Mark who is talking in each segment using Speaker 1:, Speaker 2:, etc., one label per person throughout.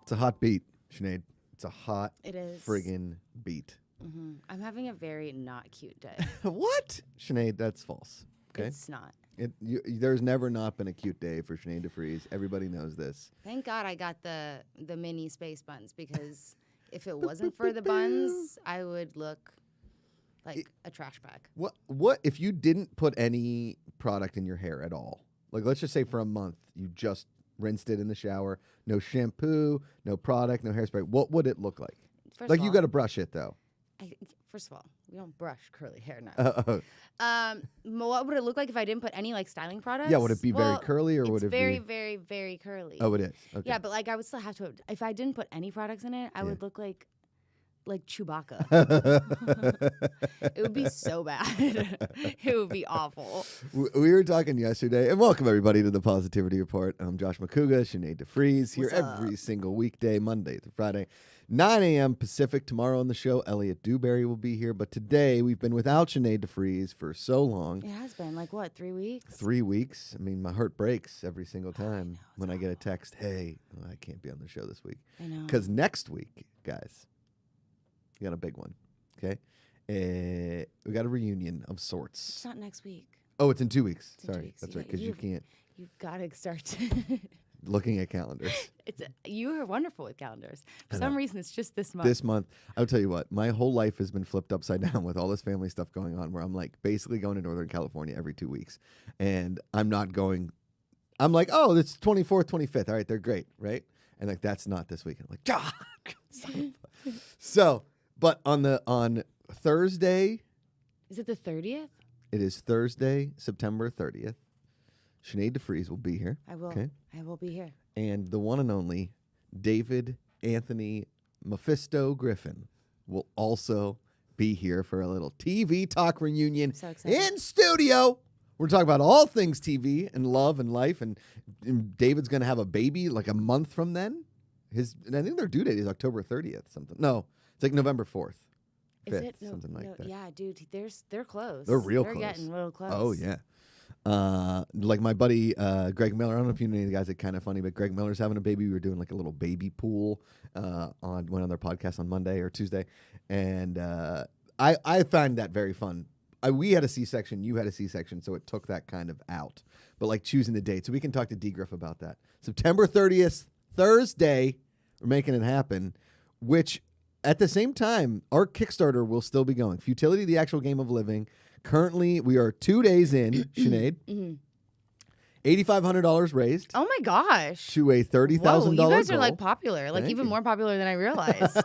Speaker 1: It's a hot beat, Sinead. It's a hot friggin' beat.
Speaker 2: Mm-hmm. I'm having a very not cute day.
Speaker 1: What? Sinead, that's false. Okay.
Speaker 2: It's not.
Speaker 1: There's never not been a cute day for Sinead de Vries. Everybody knows this.
Speaker 2: Thank God I got the mini space buns, because if it wasn't for the buns, I would look like a trash bag.
Speaker 1: What if you didn't put any product in your hair at all? Like, let's just say for a month you just rinsed it in the shower, no shampoo, no product, no hairspray. What would it look like? Like, you got to brush it though.
Speaker 2: First of all, we don't brush curly hair now. What would it look like if I didn't put any like styling products?
Speaker 1: Yeah, would it be very curly, or would it be
Speaker 2: very, very, very curly?
Speaker 1: Oh, it is. Okay.
Speaker 2: Yeah, but like I would still have to. If I didn't put any products in it, I would look like Chewbacca. It would be so bad. It would be awful.
Speaker 1: We were talking yesterday, and welcome everybody to the Positivity Report. I'm Josh Macuga, Sinead de Vries, here every single weekday, Monday through Friday, 9 a.m. Pacific. Tomorrow on the show, Elliot Dewberry will be here, but today we've been without Sinead de Vries for so long.
Speaker 2: It has been, like, what, 3 weeks?
Speaker 1: 3 weeks. I mean, my heart breaks every single time when I get a text, hey, I can't be on the show this week.
Speaker 2: I know.
Speaker 1: Because next week, guys, we got a big one, okay? We got a reunion of sorts.
Speaker 2: It's not next week.
Speaker 1: Oh, it's in 2 weeks.
Speaker 2: It's in 2
Speaker 1: Sorry,
Speaker 2: weeks.
Speaker 1: that's right, because you can't.
Speaker 2: You've got to start
Speaker 1: Looking at calendars.
Speaker 2: You are wonderful with calendars. For some reason, it's just this month.
Speaker 1: This month, I'll tell you what, my whole life has been flipped upside down with all this family stuff going on, where I'm like basically going to Northern California every 2 weeks, and I'm not going. I'm like, oh, it's 24th, 25th. All right, they're great, right? And like, that's not this weekend. I'm like, so, but on Thursday,
Speaker 2: is it the 30th?
Speaker 1: It is Thursday, September 30th. Sinead de Vries will be here.
Speaker 2: I will.
Speaker 1: Okay?
Speaker 2: I will be here.
Speaker 1: And the one and only David Anthony Mephisto Griffin will also be here for a little TV talk reunion in studio. We're talking about all things TV and love and life. And David's going to have a baby like a month from then. I think their due date is October 30th. Something. No, it's like November 4th.
Speaker 2: Is
Speaker 1: 5th,
Speaker 2: it? No,
Speaker 1: something like that.
Speaker 2: Yeah, dude, they're close.
Speaker 1: They're real close.
Speaker 2: They're getting real close.
Speaker 1: Oh, yeah. Like my buddy Greg Miller. I don't know if you know any of the guys that Kind of Funny, but Greg Miller's having a baby. We were doing like a little baby pool on one of their podcasts on Monday or Tuesday, and I find that very fun. We had a C-section, you had a C-section, so it took that kind of out. But like choosing the date, so we can talk to D. Griff about that. September 30th, Thursday, we're making it happen. Which at the same time, our Kickstarter will still be going. Futility, the actual game of living. Currently, we are 2 days in, Sinead. $8,500 raised.
Speaker 2: Oh my gosh!
Speaker 1: To a $30,000
Speaker 2: goal. You guys are
Speaker 1: goal.
Speaker 2: Like popular, like even more popular than I realized.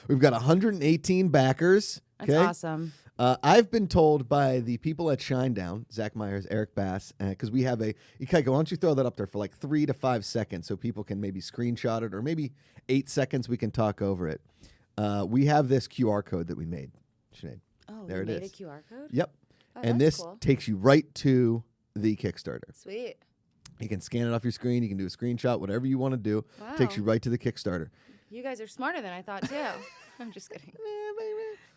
Speaker 1: We've got 118 backers.
Speaker 2: That's awesome.
Speaker 1: I've been told by the people at Shinedown, Zach Myers, Eric Bass, because we have Ikaika, why don't you throw that up there for like 3 to 5 seconds so people can maybe screenshot it, or maybe 8 seconds we can talk over it. We have this QR code that we made, Sinead.
Speaker 2: Oh,
Speaker 1: there it is.
Speaker 2: Made a QR code?
Speaker 1: Yep.
Speaker 2: Oh,
Speaker 1: and this takes you right to the Kickstarter.
Speaker 2: Sweet.
Speaker 1: You can scan it off your screen. You can do a screenshot, whatever you want to do.
Speaker 2: Wow.
Speaker 1: Takes you right to the Kickstarter.
Speaker 2: You guys are smarter than I thought, too. I'm just kidding.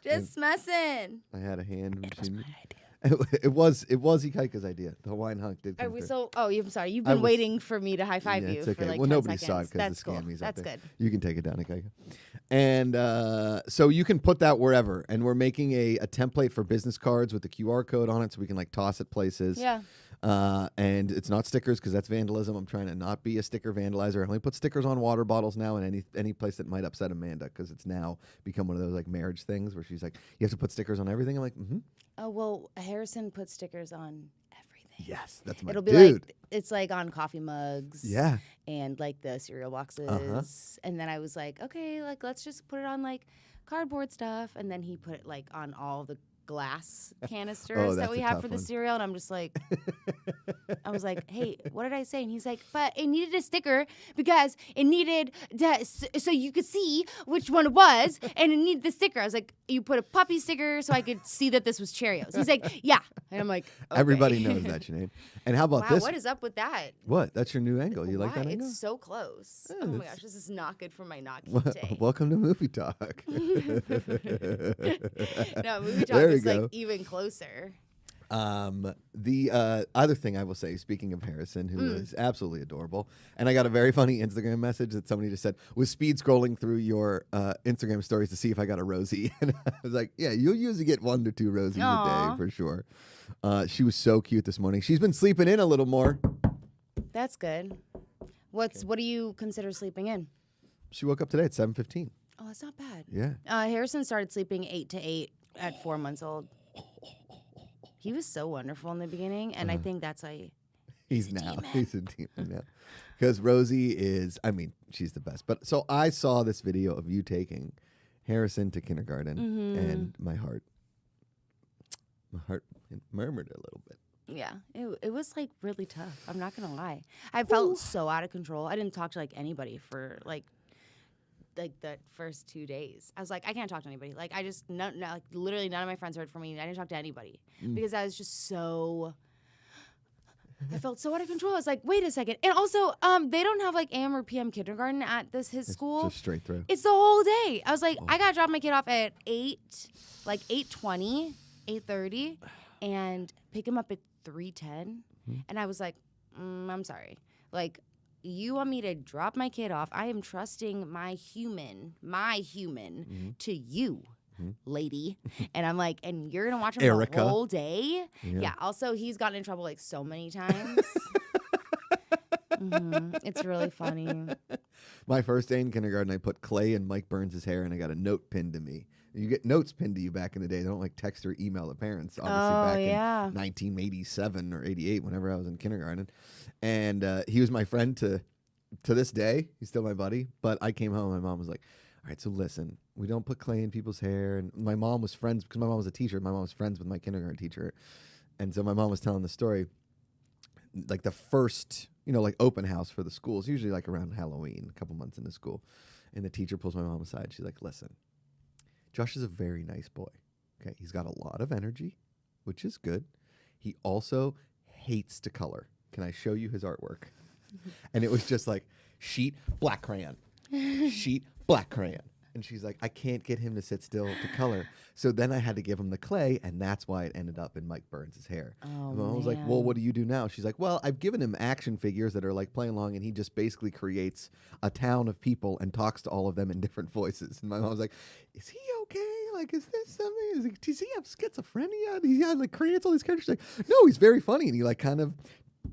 Speaker 2: Just messing.
Speaker 1: I had a hand.
Speaker 2: It was my idea.
Speaker 1: It was Ikaika's idea. The Hawaiian hunk did come through.
Speaker 2: I'm sorry. You've been waiting for me to high five you
Speaker 1: it's okay.
Speaker 2: for like
Speaker 1: well,
Speaker 2: 10
Speaker 1: nobody
Speaker 2: seconds.
Speaker 1: saw it because
Speaker 2: That's
Speaker 1: the
Speaker 2: cool.
Speaker 1: scammy's
Speaker 2: That's
Speaker 1: up there.
Speaker 2: good.
Speaker 1: You can take it down, Ikaika. And so you can put that wherever. And we're making a template for business cards with the QR code on it so we can like toss it places.
Speaker 2: Yeah.
Speaker 1: And it's not stickers because that's vandalism. I'm trying to not be a sticker vandalizer. I only put stickers on water bottles now and any place that might upset Amanda because it's now become one of those like marriage things where she's like, you have to put stickers on everything. I'm like, mm-hmm.
Speaker 2: Oh, well, Harrison puts stickers on everything.
Speaker 1: Yes, that's my
Speaker 2: It'll be
Speaker 1: dude.
Speaker 2: like, it's like on coffee mugs.
Speaker 1: Yeah.
Speaker 2: And like the cereal boxes. And then I was like, okay, like let's just put it on like cardboard stuff. And then he put it like on all the glass canisters that we have for the cereal, and I'm just like, I was like, hey, what did I say? And he's like, but it needed a sticker because it needed so you could see which one it was, and it needed the sticker. I was like, you put a puppy sticker so I could see that this was Cheerios. He's like, yeah, and I'm like, okay.
Speaker 1: Everybody knows that, Sinead. And how about this?
Speaker 2: What is up with that?
Speaker 1: What? That's your new angle. You like that angle?
Speaker 2: It's so close.
Speaker 1: Yeah,
Speaker 2: oh my gosh, this is not good for my not cute day.
Speaker 1: Welcome to Movie Talk.
Speaker 2: No, Movie Talk is like even closer.
Speaker 1: The other thing I will say, speaking of Harrison, who is absolutely adorable, and I got a very funny Instagram message that somebody just said, was speed scrolling through your Instagram stories to see if I got a Rosie. And I was like, yeah, you'll usually get 1 to 2 Rosies a day for sure. She was so cute this morning. She's been sleeping in a little more.
Speaker 2: That's good. What do you consider sleeping in?
Speaker 1: She woke up today at 7:15.
Speaker 2: Oh, that's not bad.
Speaker 1: Yeah.
Speaker 2: Harrison started sleeping 8 to 8 at 4 months old. He was so wonderful in the beginning, and I think that's why
Speaker 1: he's a demon now. Because Rosie is, I mean, she's the best. But so I saw this video of you taking Harrison to kindergarten, and my heart murmured a little bit.
Speaker 2: Yeah, it was like really tough. I'm not gonna lie. I felt so out of control. I didn't talk to like anybody for like the first 2 days. I was like, I can't talk to anybody. Like I just like literally none of my friends heard from me. I didn't talk to anybody because I was just so. I felt so out of control. I was like, wait a second. And also, they don't have like AM or PM kindergarten at his school.
Speaker 1: Just straight through.
Speaker 2: It's the whole day. I was like, I gotta drop my kid off at 8:20, 8:30, and pick him up at 3:10. And I was like, I'm sorry. Like, you want me to drop my kid off? I am trusting my human to you, lady. And I'm like, and you're going to watch him
Speaker 1: Erica.
Speaker 2: the whole day? Yeah. Also, he's gotten in trouble like so many times. It's really funny.
Speaker 1: My first day in kindergarten, I put clay in Mike Burns' hair, and I got a note pinned to me. You get notes pinned to you back in the day. They don't like text or email the parents. Obviously, back in 1987 or 88, whenever I was in kindergarten. And he was my friend to this day. He's still my buddy. But I came home, and my mom was like, all right, so listen, we don't put clay in people's hair. And my mom was friends, because my mom was a teacher. My mom was friends with my kindergarten teacher. And so my mom was telling the story, like the first, like open house for the schools, usually like around Halloween, a couple months into school. And the teacher pulls my mom aside. She's like, listen, Josh is a very nice boy. Okay, he's got a lot of energy, which is good. He also hates to color. Can I show you his artwork? And it was just like sheet, black crayon, sheet, black crayon. And she's like, I can't get him to sit still to color. So then I had to give him the clay, and that's why it ended up in Mike Burns' hair. And I was like, well, what do you do now? She's like, well, I've given him action figures that are like playing along, and he just basically creates a town of people and talks to all of them in different voices. And my mom was like, is he okay? Like, is this something? Does he have schizophrenia? He like creates all these characters. She's like, no, he's very funny. And he like kind of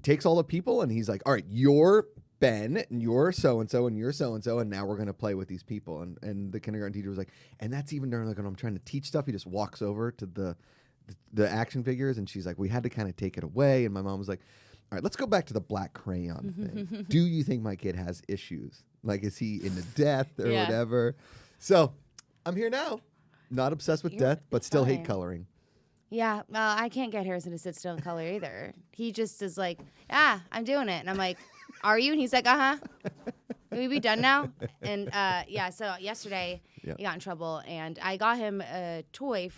Speaker 1: takes all the people, and he's like, all right, you're Ben, and you're so-and-so, and you're so-and-so, and now we're going to play with these people. And the kindergarten teacher was like, and that's even during, like, when I'm trying to teach stuff, he just walks over to the action figures, and she's like, we had to kind of take it away. And my mom was like, all right, let's go back to the black crayon thing. Do you think my kid has issues? Like, is he into death or whatever? So I'm here now. Not obsessed with death, but still hate coloring.
Speaker 2: Yeah, I can't get Harrison to sit still and color either. He just is like, I'm doing it. And I'm like, are you? And he's like, Can we be done now? And so yesterday he got in trouble, and I got him a toy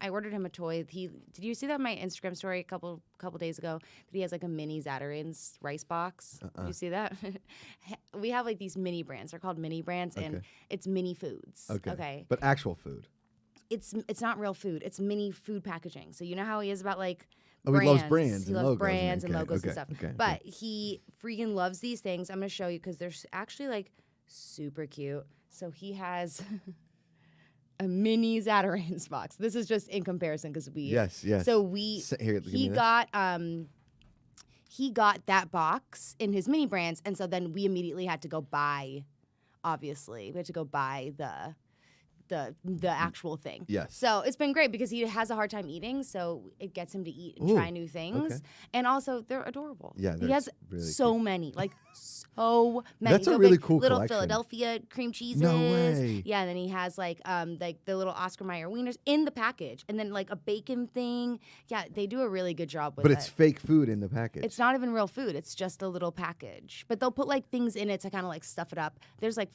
Speaker 2: I ordered him a toy. Did you see that in my Instagram story a couple days ago? That he has like a mini Zatarain's rice box. Did you see that? We have like these mini brands. They're called mini brands, and it's mini foods. Okay.
Speaker 1: But actual food.
Speaker 2: It's not real food. It's mini food packaging. So you know how he is about like
Speaker 1: brands. He loves brands.
Speaker 2: He loves brands and logos and stuff.
Speaker 1: Okay.
Speaker 2: But he freaking loves these things. I'm gonna show you because they're actually like super cute. So he has a mini Zatarain's box. This is just in comparison because we So he got that box in his mini brands, and so then we immediately had to go buy. Obviously, we had to go buy the actual thing.
Speaker 1: Yes.
Speaker 2: So it's been great because he has a hard time eating, so it gets him to eat and try new things. Okay. And also, they're adorable.
Speaker 1: Yeah,
Speaker 2: he has
Speaker 1: really
Speaker 2: so
Speaker 1: cute.
Speaker 2: Many, like so many.
Speaker 1: That's a really cool
Speaker 2: little
Speaker 1: collection.
Speaker 2: Philadelphia cream cheeses.
Speaker 1: No way.
Speaker 2: Yeah, and then he has like the little Oscar Mayer wieners in the package, and then like a bacon thing. Yeah, they do a really good job with it.
Speaker 1: But it's fake food in the package.
Speaker 2: It's not even real food. It's just a little package. But they'll put like things in it to kind of like stuff it up. There's like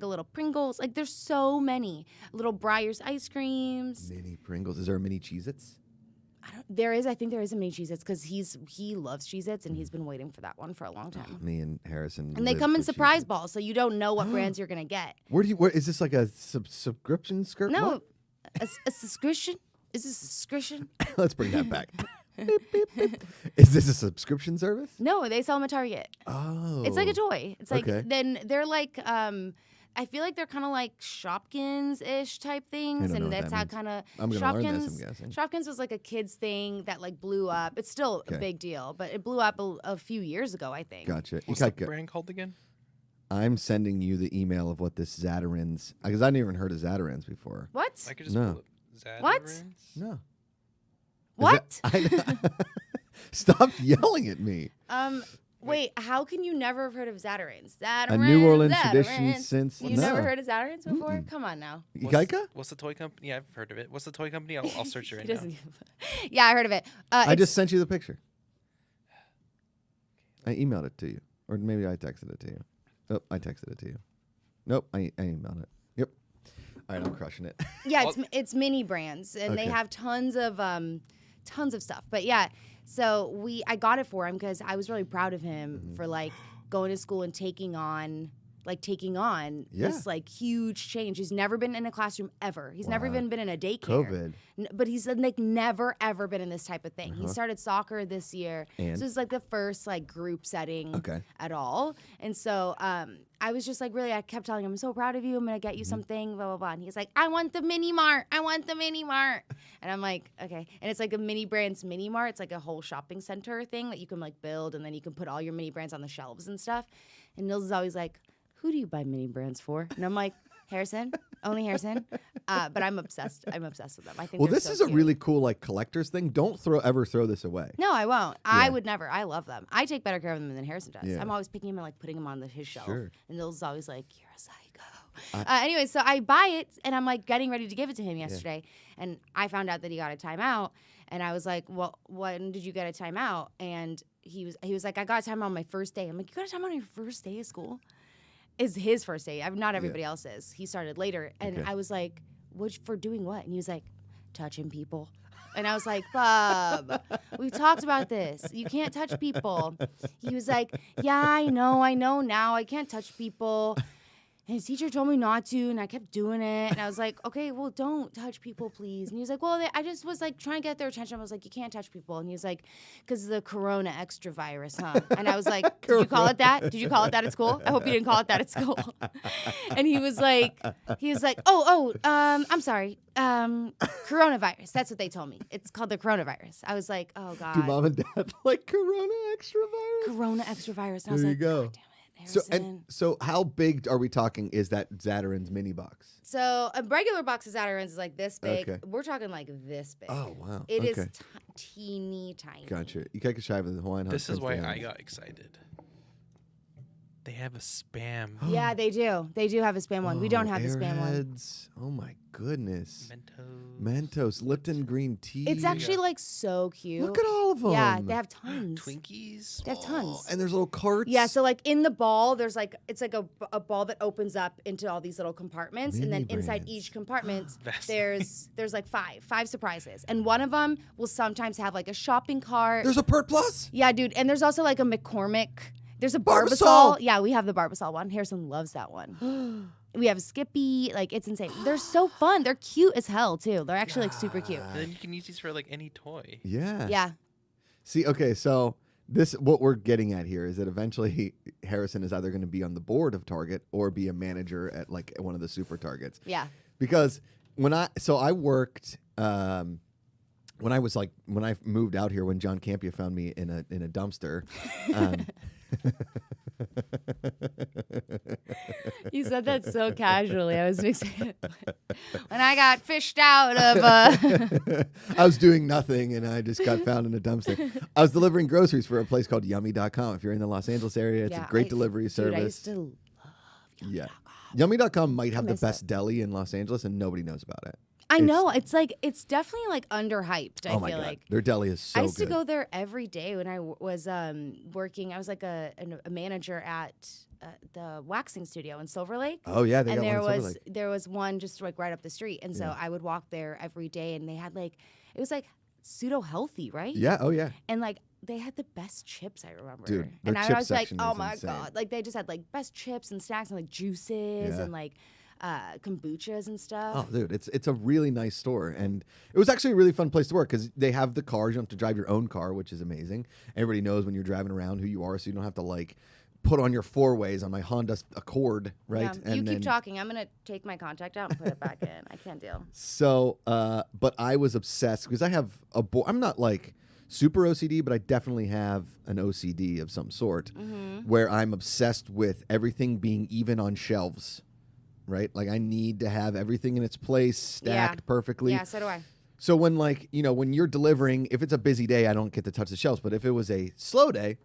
Speaker 2: a little Pringles. Like there's so many little Breyers ice creams.
Speaker 1: Mini Pringles. Is there a mini Cheez-Its?
Speaker 2: I think there is a mini Cheez-Its because he loves Cheez-Its and he's been waiting for that one for a long time.
Speaker 1: Me and Harrison.
Speaker 2: And they come in surprise balls, so you don't know what brands you're gonna get.
Speaker 1: Where is this like a subscription skirt?
Speaker 2: No, a subscription. Is this a subscription?
Speaker 1: Let's bring that back. Beep, beep, beep. Is this a subscription service?
Speaker 2: No, they sell them at Target.
Speaker 1: Oh.
Speaker 2: It's like a toy. It's like,
Speaker 1: okay.
Speaker 2: then they're like, I feel like they're kind of like Shopkins-ish type things. And that's how kind of
Speaker 1: I'm going to learn this, I'm guessing.
Speaker 2: Shopkins was like a kid's thing that like blew up. It's still a big deal, but it blew up a few years ago, I think.
Speaker 1: Gotcha.
Speaker 3: What's the brand called again?
Speaker 1: I'm sending you the email of what this Zatarans, because I never even heard of Zatarans before.
Speaker 2: What?
Speaker 3: I could just
Speaker 1: No.
Speaker 3: pull it. Zatarans?
Speaker 2: What?
Speaker 1: No.
Speaker 2: What?
Speaker 1: Stop yelling at me.
Speaker 2: Wait, how can you never have heard of Zatarans? Zatarans,
Speaker 1: A New Orleans
Speaker 2: Zatarans.
Speaker 1: tradition since...
Speaker 2: You never heard of Zatarans before? Come on now.
Speaker 1: Ikaika?
Speaker 3: What's the toy company? Yeah, I've heard of it. What's the toy company? I'll search it right now.
Speaker 2: Yeah, I heard of it.
Speaker 1: I just sent you the picture. I emailed it to you. Or maybe I texted it to you. Oh, I texted it to you. Nope, I emailed it. Yep. All right, I'm crushing it.
Speaker 2: Yeah, it's mini brands, and they have tons of stuff. But yeah, so I got it for him because I was really proud of him for like going to school and taking on this like huge change. He's never been in a classroom ever. He's never even been in a daycare.
Speaker 1: COVID.
Speaker 2: But he's like never ever been in this type of thing. He started soccer this year.
Speaker 1: And?
Speaker 2: So it's like the first like group setting at all. And so I was just like I kept telling him, I'm so proud of you. I'm going to get you something, blah, blah, blah. And he's like, I want the mini mart. I want the mini mart. And I'm like, okay. And it's like a mini brands mini mart. It's like a whole shopping center thing that you can like build, and then you can put all your mini brands on the shelves and stuff. And Nils is always like, who do you buy mini brands for? And I'm like, Harrison, only Harrison. But I'm obsessed. I'm obsessed with them. I think.
Speaker 1: Well, this is a really cool like collector's thing. Don't ever throw this away.
Speaker 2: No, I won't. Yeah. I would never. I love them. I take better care of them than Harrison does. Yeah. I'm always picking him and like putting him on his shelf. Sure. And Nils is always like, you're a psycho. Anyway, so I buy it, and I'm like getting ready to give it to him yesterday, and I found out that he got a timeout, and I was like, well, when did you get a timeout? And he was like, I got a timeout on my first day. I'm like, you got a timeout on your first day of school? Is his first day. Not everybody else's. He started later. And I was like, for doing what? And he was like, touching people. And I was like, Bub, we've talked about this. You can't touch people. He was like, yeah, I know now. I can't touch people. And his teacher told me not to, and I kept doing it. And I was like, okay, well, don't touch people, please. And he was like, well, I just was like trying to get their attention. I was like, you can't touch people. And he was like, because of the corona extra virus, huh? And I was like, did you call it that? Did you call it that at school? I hope you didn't call it that at school. And he was like, I'm sorry. Coronavirus. That's what they told me. It's called the coronavirus. I was like, oh, God.
Speaker 1: Do mom and dad like corona extra virus?
Speaker 2: Corona extra virus. And I was
Speaker 1: there
Speaker 2: like,
Speaker 1: you go.
Speaker 2: God damn it.
Speaker 1: So how big are we talking is that Zatarans mini box?
Speaker 2: So a regular box of Zatarans is like this big. Okay. We're talking like this big.
Speaker 1: Oh, wow.
Speaker 2: It is teeny tiny.
Speaker 1: Gotcha. Ikaika with the Hawaiian.
Speaker 3: This is why I got excited. They have a Spam.
Speaker 2: Yeah, they do. They do have a Spam one. We don't have the Spam one.
Speaker 1: Oh my goodness.
Speaker 3: Mentos.
Speaker 1: Lipton green tea.
Speaker 2: It's actually like so cute.
Speaker 1: Look at all of them.
Speaker 2: Yeah, they have tons.
Speaker 3: Twinkies.
Speaker 2: They have tons.
Speaker 1: And there's little carts.
Speaker 2: Yeah, so like in the ball, there's like, it's like a ball that opens up into all these little compartments.
Speaker 1: Mini
Speaker 2: and then
Speaker 1: brands.
Speaker 2: inside each compartment, there's like five surprises. And one of them will sometimes have like a shopping cart.
Speaker 1: There's a Pert Plus?
Speaker 2: Yeah, dude. And there's also like a McCormick. There's a Barbasol. Yeah, we have the Barbasol one. Harrison loves that one. We have Skippy. Like, it's insane. They're so fun. They're cute as hell, too. They're actually, like, super cute.
Speaker 3: And then you can use these for, like, any toy.
Speaker 1: Yeah.
Speaker 2: Yeah.
Speaker 1: See, okay, so what we're getting at here is that eventually Harrison is either going to be on the board of Target or be a manager at, like, one of the super Targets.
Speaker 2: Yeah.
Speaker 1: Because I worked... when I moved out here, when John Campia found me in a dumpster,
Speaker 2: you said that so casually. I was excited. When I got fished out of...
Speaker 1: I was doing nothing, and I just got found in a dumpster. I was delivering groceries for a place called Yummy.com. If you're in the Los Angeles area, it's a great delivery service.
Speaker 2: Dude, I used to love Yummy.com.
Speaker 1: Yeah. Yummy.com might have the best deli in Los Angeles, and nobody knows about it.
Speaker 2: I know. It's definitely like underhyped. I feel like
Speaker 1: their deli is so good.
Speaker 2: I used to go there every day when I was working. I was like a manager at the waxing studio in Silver Lake.
Speaker 1: Oh yeah, they got one in Silver Lake.
Speaker 2: There was one just like right up the street, and so I would walk there every day, and they had like it was like pseudo healthy, right?
Speaker 1: Yeah. Oh yeah.
Speaker 2: And like they had the best chips, I remember.
Speaker 1: Dude,
Speaker 2: and
Speaker 1: their
Speaker 2: I
Speaker 1: chip
Speaker 2: was like,
Speaker 1: section
Speaker 2: oh
Speaker 1: is
Speaker 2: my
Speaker 1: insane.
Speaker 2: God, like they just had like best chips and snacks and like juices and like. kombuchas and stuff.
Speaker 1: Oh, dude, it's a really nice store, and it was actually a really fun place to work because they have the cars. You don't have to drive your own car, which is amazing. Everybody knows when you're driving around who you are, so you don't have to like put on your four ways on my Honda Accord, right?
Speaker 2: Yeah, you keep talking. I'm gonna take my contact out and put it back in. I can't deal.
Speaker 1: So, but I was obsessed because I have I'm not like super OCD, but I definitely have an OCD of some sort where I'm obsessed with everything being even on shelves, right? Like I need to have everything in its place, stacked perfectly.
Speaker 2: Yeah, so do I.
Speaker 1: So when like, when you're delivering, if it's a busy day, I don't get to touch the shelves. But if it was a slow day,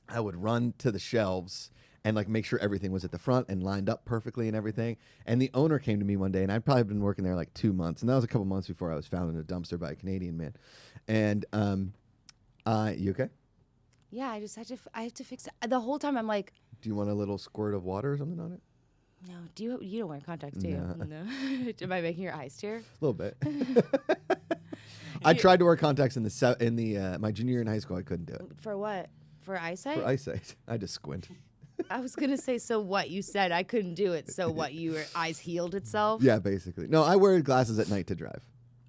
Speaker 1: I would run to the shelves and like make sure everything was at the front and lined up perfectly and everything. And the owner came to me one day, and I'd probably been working there like 2 months, and that was a couple months before I was found in a dumpster by a Canadian man. And you okay?
Speaker 2: Yeah, I have to fix it. The whole time I'm like,
Speaker 1: do you want a little squirt of water or something on it?
Speaker 2: No. You don't wear contacts, do you? No. Am I making your eyes tear?
Speaker 1: A little bit. I tried to wear contacts in the my junior year in high school. I couldn't do it.
Speaker 2: For what? For eyesight?
Speaker 1: For eyesight. I just squint.
Speaker 2: I was going to say, so what? You said I couldn't do it. So what? Your eyes healed itself?
Speaker 1: Yeah, basically. No, I wear glasses at night to drive.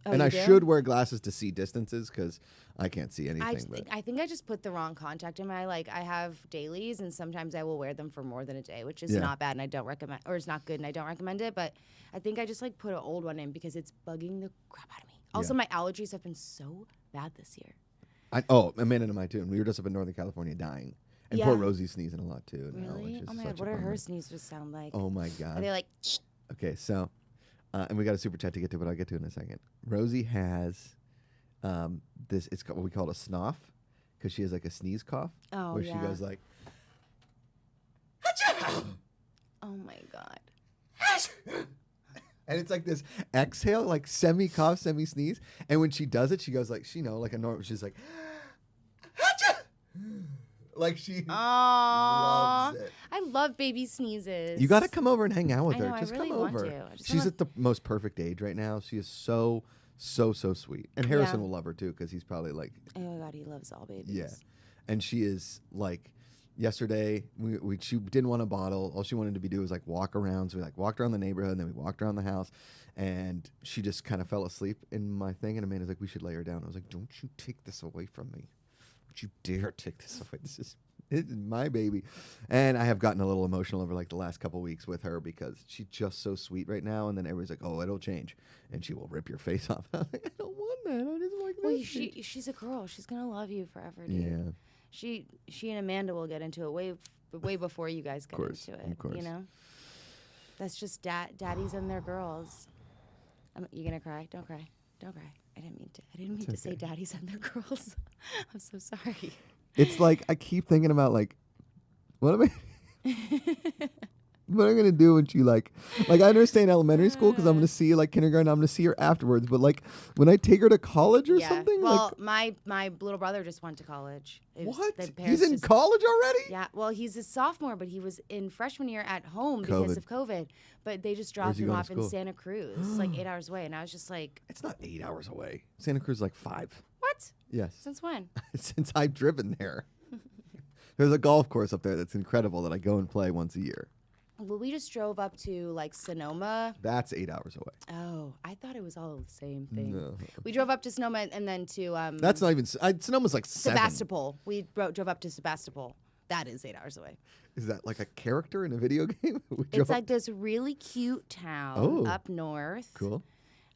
Speaker 2: Oh,
Speaker 1: and I
Speaker 2: do?
Speaker 1: should wear glasses to see distances because I can't see anything.
Speaker 2: I think I just put the wrong contact in my, I have dailies, and sometimes I will wear them for more than a day, which is not bad, and I don't recommend, or it's not good, and I don't recommend it, but I think I just, put an old one in because it's bugging the crap out of me. Also, my allergies have been so bad this year.
Speaker 1: Amanda and I, too. And we were just up in Northern California dying. And poor Rosie's sneezing a lot, too.
Speaker 2: Really? Oh, my God. What do her sneezes sound like?
Speaker 1: Oh, my God.
Speaker 2: Are they like...
Speaker 1: Okay, so... and we got a super chat to get to, but I'll get to it in a second. Rosie has this... It's what we call a snoff, because she has, a sneeze cough.
Speaker 2: Oh,
Speaker 1: where she goes,
Speaker 2: oh, my God.
Speaker 1: And it's like this exhale, semi-cough, semi-sneeze. And when she does it, she goes a normal... She's like... she loves it.
Speaker 2: I love baby sneezes.
Speaker 1: You got to come over and hang out with her.
Speaker 2: I
Speaker 1: Just
Speaker 2: really
Speaker 1: come over.
Speaker 2: want to.
Speaker 1: She's at the most perfect age right now. She is so sweet. And Harrison will love her too because he's probably
Speaker 2: oh my God, he loves all babies.
Speaker 1: Yeah. And she is yesterday she didn't want a bottle. All she wanted to do was walk around. So we walked around the neighborhood, and then we walked around the house, and she just kind of fell asleep in my thing. And Amanda's like, we should lay her down. I was like, don't you take this away from me. You dare take this away. This is my baby. And I have gotten a little emotional over the last couple weeks with her because she's just so sweet right now. And then everybody's like, oh, it'll change. And she will rip your face off. I'm like, I don't want that. I just like this.
Speaker 2: She's a girl. She's going to love you forever, dude.
Speaker 1: Yeah.
Speaker 2: She and Amanda will get into it way before you guys get into it.
Speaker 1: Of course.
Speaker 2: That's just daddies and their girls. You going to cry? Don't cry. Don't cry. I didn't mean to say daddies and their girls. I'm so sorry.
Speaker 1: It's I keep thinking about what am I what am I gonna do when she I understand elementary school because I'm gonna see kindergarten. I'm gonna see her afterwards. But when I take her to college or something.
Speaker 2: Well, my little brother just went to college.
Speaker 1: What? He's in college already?
Speaker 2: Yeah. Well, he's a sophomore, but he was in freshman year at home because of COVID. But they just dropped him off in Santa Cruz, 8 hours away, and I was just like,
Speaker 1: it's not 8 hours away. Santa Cruz is 5.
Speaker 2: What?
Speaker 1: Yes.
Speaker 2: Since when?
Speaker 1: Since I've driven there. There's a golf course up there that's incredible that I go and play once a year.
Speaker 2: Well, we just drove up to Sonoma.
Speaker 1: That's 8 hours away.
Speaker 2: Oh, I thought it was all the same thing.
Speaker 1: No.
Speaker 2: We drove up to Sonoma and then to
Speaker 1: that's not even Sonoma's 7.
Speaker 2: Sebastopol. We drove up to Sebastopol. That is 8 hours away.
Speaker 1: Is that a character in a video game?
Speaker 2: It's this really cute town up north.
Speaker 1: Cool.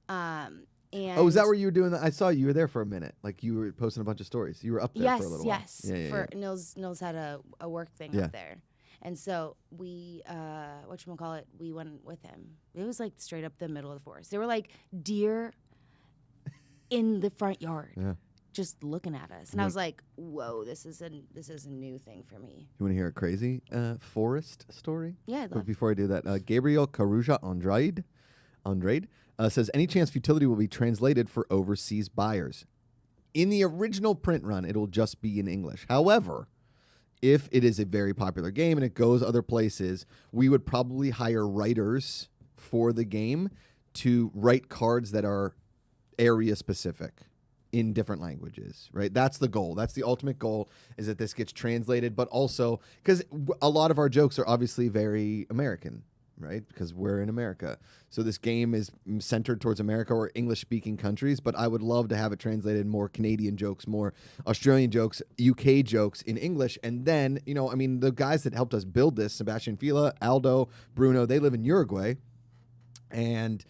Speaker 2: And
Speaker 1: is that where you were doing that? I saw you were there for a minute. You were posting a bunch of stories. You were up there for a little while.
Speaker 2: Yes. Yeah. Nils had a work thing up there. And so we, we went with him. It was straight up the middle of the forest. There were deer in the front yard, just looking at us. And I was like, whoa, this is a new thing for me.
Speaker 1: You want to hear a crazy forest story?
Speaker 2: Yeah,
Speaker 1: But before I do that, Gabriel Caruja Andrade says, any chance futility will be translated for overseas buyers? In the original print run, it'll just be in English. However, if it is a very popular game and it goes other places, we would probably hire writers for the game to write cards that are area specific in different languages, right? That's the goal. That's the ultimate goal, is that this gets translated, but also because a lot of our jokes are obviously very American, right? Because we're in America. So this game is centered towards America or English-speaking countries, but I would love to have it translated more Canadian jokes, more Australian jokes, UK jokes in English. And then, the guys that helped us build this, Sebastian Fila, Aldo, Bruno, they live in Uruguay. And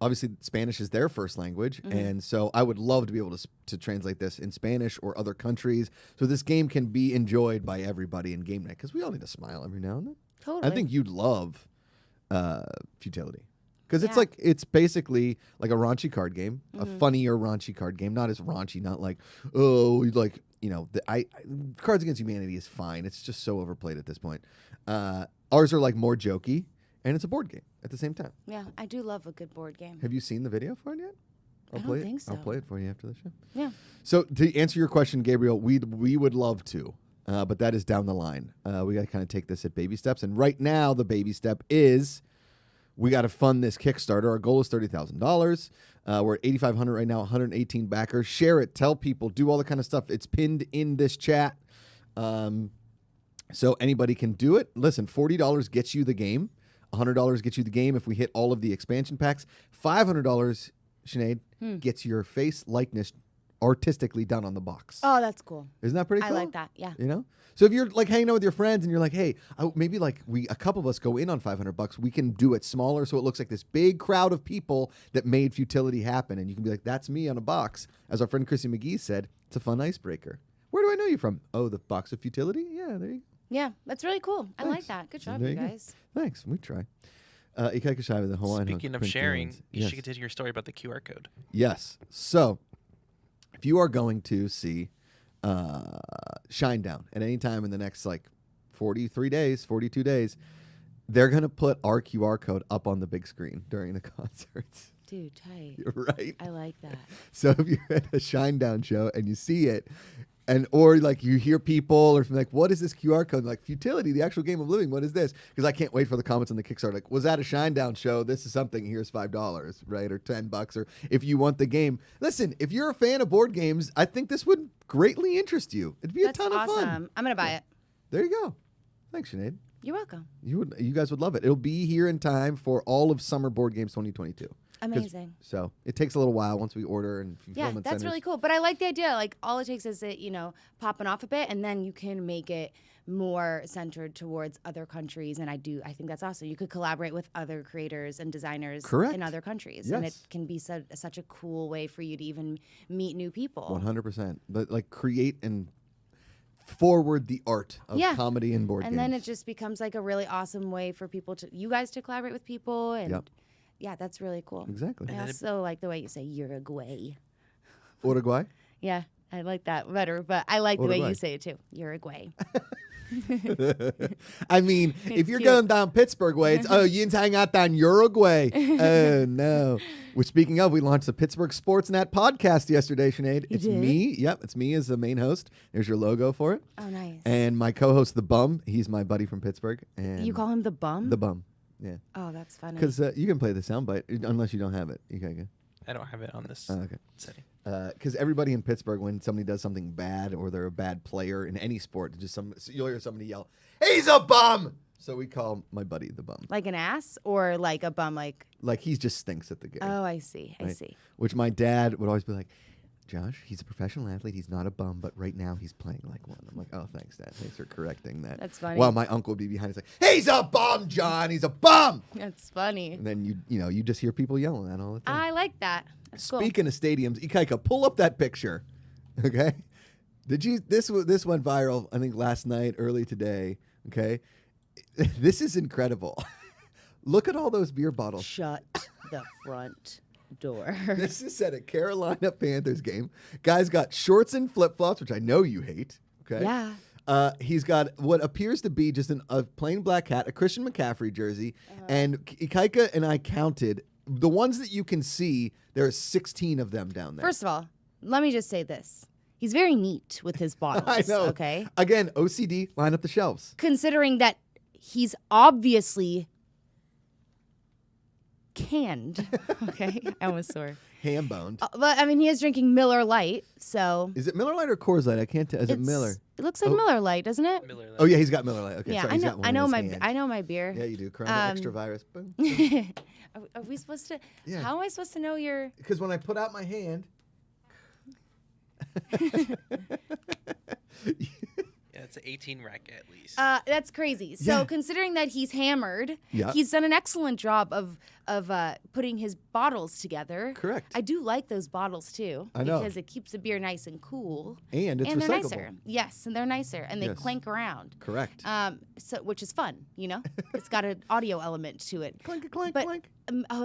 Speaker 1: obviously Spanish is their first language. Mm-hmm. And so I would love to be able to translate this in Spanish or other countries. So this game can be enjoyed by everybody in game night, because we all need to smile every now and then.
Speaker 2: Totally.
Speaker 1: I think you'd love Futility. Because it's basically like a raunchy card game, a funnier raunchy card game, not as raunchy, not like, Cards Against Humanity is fine. It's just so overplayed at this point. Ours are like more jokey, and it's a board game at the same time.
Speaker 2: Yeah, I do love a good board game.
Speaker 1: Have you seen the video for it yet?
Speaker 2: I don't think so.
Speaker 1: I'll play it for you after the show.
Speaker 2: Yeah.
Speaker 1: So to answer your question, Gabriel, we would love to, but that is down the line. We got to kind of take this at baby steps. And right now, the baby step is we got to fund this Kickstarter. Our goal is $30,000. We're at 8,500 right now, 118 backers. Share it, tell people, do all the kind of stuff. It's pinned in this chat. So anybody can do it. Listen, $40 gets you the game. $100 gets you the game if we hit all of the expansion packs. $500, Sinead, gets your face likeness artistically done on the box.
Speaker 2: Oh, that's cool.
Speaker 1: Isn't that pretty cool?
Speaker 2: I like that, yeah.
Speaker 1: So if you're like hanging out with your friends and you're like, hey, maybe like a couple of us go in on $500, we can do it smaller so it looks like this big crowd of people that made Futility happen. And you can be like, that's me on a box. As our friend Chrissy McGee said, it's a fun icebreaker. Where do I know you from? Oh, the box of Futility? Yeah, there you go.
Speaker 2: Yeah, that's really cool.
Speaker 1: Thanks.
Speaker 2: I like that. Good job, you guys.
Speaker 1: Thanks. We try. GPACharity, the Hawaiian.
Speaker 3: Speaking of sharing, you should continue your story about the QR code.
Speaker 1: Yes. So, if you are going to see Shinedown at any time in the next 42 days, they're going to put our QR code up on the big screen during the concerts.
Speaker 2: Dude, tight.
Speaker 1: Right?
Speaker 2: I like that.
Speaker 1: So if you're at a Shinedown show and you see it, or you hear people or something like, what is this QR code? Like, Futility, the actual game of living, what is this? Because I can't wait for the comments on the Kickstarter. Like, was that a Shinedown show? This is something. Here's $5, right? Or $10. Or if you want the game. Listen, if you're a fan of board games, I think this would greatly interest you. It'd be a ton of fun.
Speaker 2: I'm going to buy it.
Speaker 1: There you go. Thanks, Sinead.
Speaker 2: You're welcome.
Speaker 1: You guys would love it. It'll be here in time for all of Summer Board Games 2022.
Speaker 2: Amazing.
Speaker 1: So it takes a little while once we order and
Speaker 2: fulfillment that's really cool. But I like the idea. Like, all it takes is it, popping off a bit, and then you can make it more centered towards other countries. And I think that's awesome. You could collaborate with other creators and designers in other countries. Yes. And it can be such a cool way for you to even meet new people.
Speaker 1: 100%. But create and forward the art of comedy and board games.
Speaker 2: And then it just becomes a really awesome way for you guys to collaborate with people. And yeah, that's really cool.
Speaker 1: Exactly.
Speaker 2: I also like the way you say Uruguay.
Speaker 1: Uruguay?
Speaker 2: Yeah, I like that better, but I like the way you say it too. Uruguay.
Speaker 1: I mean, if you're going down Pittsburgh way, it's, you didn't hang out down Uruguay. Oh, no. Which, speaking of, we launched the Pittsburgh Sportsnet podcast yesterday, Sinead. It's me. Yep, it's me as the main host. There's your logo for it.
Speaker 2: Oh, nice.
Speaker 1: And my co-host, The Bum. He's my buddy from Pittsburgh. And
Speaker 2: you call him The Bum?
Speaker 1: The Bum. Yeah.
Speaker 2: Oh, that's funny.
Speaker 1: Because you can play the soundbite unless you don't have it. Okay.
Speaker 3: I don't have it on this setting.
Speaker 1: Because everybody in Pittsburgh, when somebody does something bad or they're a bad player in any sport, you'll hear somebody yell, "He's a bum!" So we call my buddy the Bum.
Speaker 2: Like an ass, or like a bum, like
Speaker 1: he just stinks at the game.
Speaker 2: Oh, I see. Right? I see.
Speaker 1: Which my dad would always be like, Josh, he's a professional athlete. He's not a bum, but right now he's playing like one. I'm like, oh, thanks, Dad. Thanks for correcting that.
Speaker 2: That's funny.
Speaker 1: While my uncle would be behind, he's like, he's a bum, John. He's a bum.
Speaker 2: That's funny.
Speaker 1: And then you just hear people yelling that all the time.
Speaker 2: I like that. That's
Speaker 1: Speaking of stadiums, Ikaika, pull up that picture, okay? This went viral, I think, last night, early today, okay? This is incredible. Look at all those beer bottles.
Speaker 2: Shut the front door.
Speaker 1: This is at a Carolina Panthers game. Guy's got shorts and flip-flops, which I know you hate, okay?
Speaker 2: Yeah.
Speaker 1: He's got what appears to be just a plain black hat, a Christian McCaffrey jersey, and Ikaika and I counted the ones that you can see. There are 16 of them down there.
Speaker 2: First of all, let me just say this. He's very neat with his bottles.
Speaker 1: I know.
Speaker 2: Okay.
Speaker 1: Again, OCD, line up the shelves.
Speaker 2: Considering that he's obviously canned. Okay, I almost swore.
Speaker 1: Ham boned.
Speaker 2: But I mean, he is drinking Miller Lite, so.
Speaker 1: Is it Miller Lite or Coors Light? I can't tell. Is it Miller?
Speaker 2: It looks like Miller Lite, doesn't it?
Speaker 3: Miller Lite.
Speaker 1: Oh yeah, he's got Miller Lite. Okay,
Speaker 2: yeah,
Speaker 1: sorry,
Speaker 2: I
Speaker 1: he's
Speaker 2: know.
Speaker 1: got one
Speaker 2: I
Speaker 1: in
Speaker 2: know
Speaker 1: his
Speaker 2: my.
Speaker 1: hand.
Speaker 2: I know my beer.
Speaker 1: Yeah, you do. Corona extra virus. Boom.
Speaker 2: Are we supposed to?
Speaker 1: Yeah.
Speaker 2: How am I supposed to know your?
Speaker 1: Because when I put out my hand.
Speaker 3: Yeah, it's an 18 rack at least.
Speaker 2: That's crazy. So
Speaker 1: Yeah.
Speaker 2: considering that he's hammered,
Speaker 1: Yeah.
Speaker 2: he's done an excellent job of putting his bottles together.
Speaker 1: Correct.
Speaker 2: I do like those bottles too.
Speaker 1: I know.
Speaker 2: Because it keeps the beer nice and cool.
Speaker 1: And it's
Speaker 2: and they're
Speaker 1: recyclable.
Speaker 2: nicer. Yes, and they're nicer, and they
Speaker 1: Yes.
Speaker 2: clank around.
Speaker 1: Correct.
Speaker 2: So which is fun, you know. It's got an audio element to it.
Speaker 1: Clank, clank,
Speaker 2: But
Speaker 1: clank.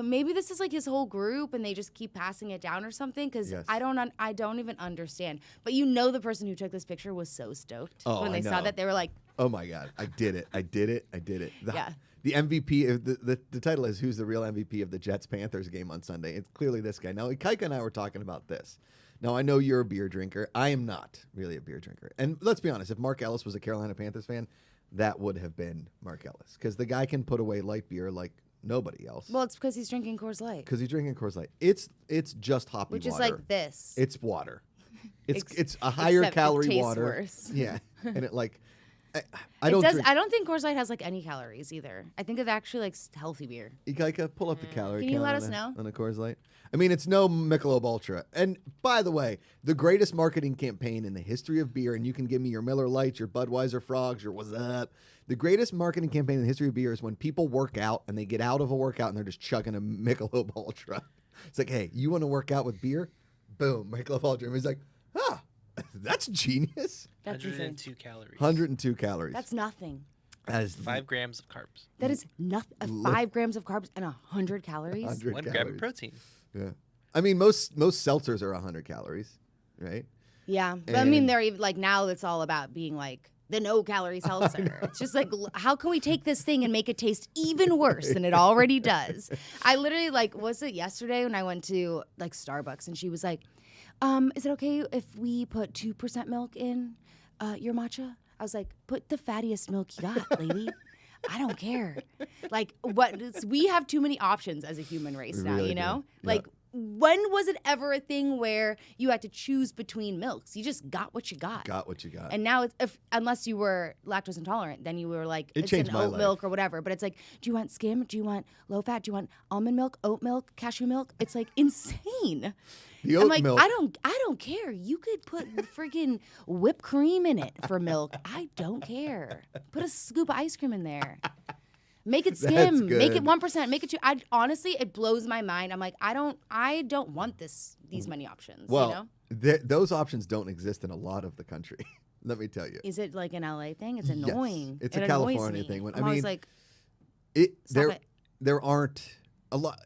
Speaker 2: maybe this is like his whole group, and they just keep passing it down or something. Because
Speaker 1: Yes.
Speaker 2: I don't even understand. But you know, the person who took this picture was so stoked
Speaker 1: Oh,
Speaker 2: when they
Speaker 1: I
Speaker 2: saw
Speaker 1: know.
Speaker 2: that. They were like,
Speaker 1: Oh my God! I did it! I did it! I did it!
Speaker 2: Yeah.
Speaker 1: The MVP of the title is "Who's the real MVP of the Jets Panthers game on Sunday?" It's clearly this guy. Now, Kaika and I were talking about this. Now, I know you're a beer drinker. I am not really a beer drinker. And let's be honest: if Mark Ellis was a Carolina Panthers fan, that would have been Mark Ellis, because the guy can put away light beer like nobody else.
Speaker 2: well, it's because he's drinking Coors Light,
Speaker 1: Because he's drinking Coors Light. It's just hoppy
Speaker 2: which
Speaker 1: water.
Speaker 2: is like this.
Speaker 1: It's water. It's
Speaker 2: Ex-
Speaker 1: a higher
Speaker 2: except it
Speaker 1: calorie
Speaker 2: tastes
Speaker 1: water.
Speaker 2: worse.
Speaker 1: Yeah, and it like I
Speaker 2: It
Speaker 1: don't
Speaker 2: does.
Speaker 1: drink.
Speaker 2: I don't think Coors Light has like any calories either. I think it's actually like healthy beer.
Speaker 1: Ikaika, pull up the calorie
Speaker 2: Can you
Speaker 1: count
Speaker 2: let
Speaker 1: on
Speaker 2: us
Speaker 1: a,
Speaker 2: know?
Speaker 1: on a Coors Light. I mean, it's no Michelob Ultra. And by the way, the greatest marketing campaign in the history of beer, and you can give me your Miller Lights, your Budweiser Frogs, your what's up. The greatest marketing campaign in the history of beer is when people work out and they get out of a workout and they're just chugging a Michelob Ultra. It's like, hey, you want to work out with beer? Boom, Michelob Ultra. And he's like, that's genius.
Speaker 2: That's insane.
Speaker 3: 102 calories.
Speaker 1: 102 calories.
Speaker 2: That's nothing.
Speaker 1: That is
Speaker 3: 5 grams of carbs.
Speaker 2: That is nothing. 5 grams of carbs and 100 calories.
Speaker 1: 100
Speaker 3: 1
Speaker 1: calories.
Speaker 3: gram of protein.
Speaker 1: Yeah. I mean, most seltzers are 100 calories, right?
Speaker 2: Yeah, but I mean,
Speaker 1: And-
Speaker 2: they're even like now. It's all about being like the no-calorie seltzer. It's just like, how can we take this thing and make it taste even worse than it already does? I literally was it yesterday when I went to like Starbucks and she was like, "Is it okay if we put 2% milk in your matcha?" I was like, "Put the fattiest milk you got, lady." I don't care. Like, we have too many options as a human race
Speaker 1: We
Speaker 2: now,
Speaker 1: really
Speaker 2: you know?
Speaker 1: do. Yeah.
Speaker 2: Like, when was it ever a thing where you had to choose between milks? You just got what you got.
Speaker 1: Got what you got.
Speaker 2: And now, unless you were lactose intolerant, then you were like,
Speaker 1: It
Speaker 2: it's
Speaker 1: changed
Speaker 2: an
Speaker 1: my
Speaker 2: oat
Speaker 1: life.
Speaker 2: milk or whatever. But it's like, do you want skim? Do you want low fat? Do you want almond milk, oat milk, cashew milk? It's like insane.
Speaker 1: The
Speaker 2: I'm
Speaker 1: oat
Speaker 2: like,
Speaker 1: milk.
Speaker 2: I don't care. You could put freaking whipped cream in it for milk. I don't care. Put a scoop of ice cream in there. Make it skim. Make it
Speaker 1: good.
Speaker 2: 1%. Make it 2. Honestly, it blows my mind. I'm like, I don't want these many options.
Speaker 1: Well,
Speaker 2: you know?
Speaker 1: those options don't exist in a lot of the country. Let me tell you.
Speaker 2: Is it like an LA thing? It's
Speaker 1: Yes.
Speaker 2: annoying.
Speaker 1: It's
Speaker 2: It
Speaker 1: a
Speaker 2: annoys
Speaker 1: California
Speaker 2: me.
Speaker 1: thing.
Speaker 2: I'm always
Speaker 1: mean,
Speaker 2: like,
Speaker 1: there
Speaker 2: it.
Speaker 1: there aren't a lot.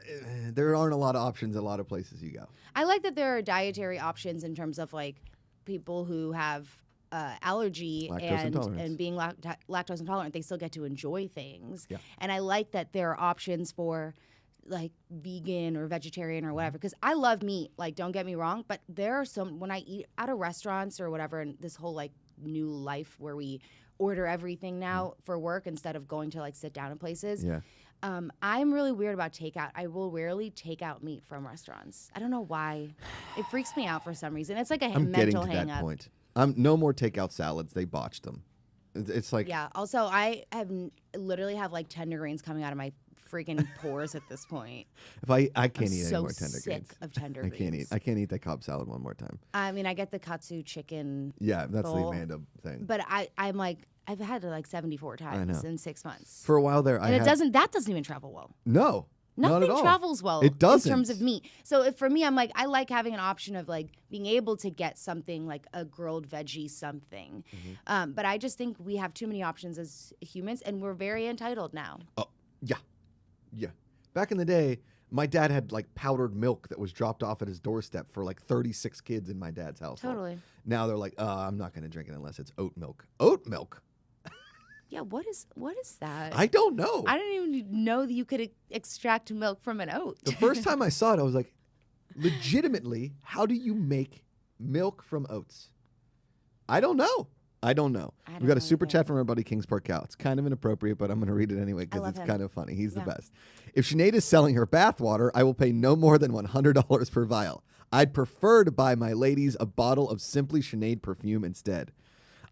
Speaker 1: There aren't a lot of options in a lot of places you go.
Speaker 2: I like that there are dietary options in terms of like people who have allergy
Speaker 1: Lactose intolerance.
Speaker 2: and being lactose intolerant. They still get to enjoy things.
Speaker 1: Yeah.
Speaker 2: And I like that there are options for like vegan or vegetarian or whatever, because I love meat. Like, don't get me wrong, but there are some when I eat out of restaurants or whatever, and this whole like new life where we order everything now for work instead of going to like sit down in places.
Speaker 1: Yeah.
Speaker 2: I'm really weird about takeout. I will rarely take out meat from restaurants. I don't know why. It freaks me out for some reason. It's like a
Speaker 1: I'm getting
Speaker 2: mental
Speaker 1: to
Speaker 2: hang
Speaker 1: that
Speaker 2: up.
Speaker 1: point. No more takeout salads. They botched them. It's like
Speaker 2: Yeah. Also, I literally have like tender greens coming out of my freaking pores at this point.
Speaker 1: if I can't
Speaker 2: I'm
Speaker 1: eat
Speaker 2: so
Speaker 1: any more tender
Speaker 2: sick
Speaker 1: greens.
Speaker 2: of tender
Speaker 1: I
Speaker 2: greens.
Speaker 1: can't eat that Cobb salad one more time.
Speaker 2: I mean, I get the katsu chicken,
Speaker 1: Yeah, that's
Speaker 2: Bowl.
Speaker 1: the Amanda thing.
Speaker 2: but I'm like, I've had it like 74 times
Speaker 1: know.
Speaker 2: in 6 months.
Speaker 1: For a while there,
Speaker 2: And that doesn't even travel well.
Speaker 1: No. Not at
Speaker 2: Nothing
Speaker 1: all.
Speaker 2: travels well
Speaker 1: It doesn't.
Speaker 2: in terms of meat. So for me, I'm like, I like having an option of like being able to get something like a grilled veggie something.
Speaker 1: Mm-hmm.
Speaker 2: But I just think we have too many options as humans, and we're very entitled now.
Speaker 1: Oh, yeah. Yeah. Back in the day, my dad had like powdered milk that was dropped off at his doorstep for like 36 kids in my dad's household.
Speaker 2: Totally.
Speaker 1: Now they're like, I'm not going to drink it unless it's oat milk. Oat milk?
Speaker 2: Yeah, what is that?
Speaker 1: I don't know.
Speaker 2: I didn't even know that you could extract milk from an oat.
Speaker 1: The first time I saw it, I was like, legitimately, how do you make milk from oats? I don't know. I don't know.
Speaker 2: I
Speaker 1: We got a
Speaker 2: don't
Speaker 1: super
Speaker 2: either.
Speaker 1: chat from our buddy Kingsport Cow. It's kind of inappropriate, but I'm going to read it anyway because
Speaker 2: love
Speaker 1: it's
Speaker 2: him.
Speaker 1: kind of funny. He's the
Speaker 2: Yeah.
Speaker 1: best. If Sinead is selling her bathwater, I will pay no more than $100 per vial. I'd prefer to buy my ladies a bottle of Simply Sinead perfume instead.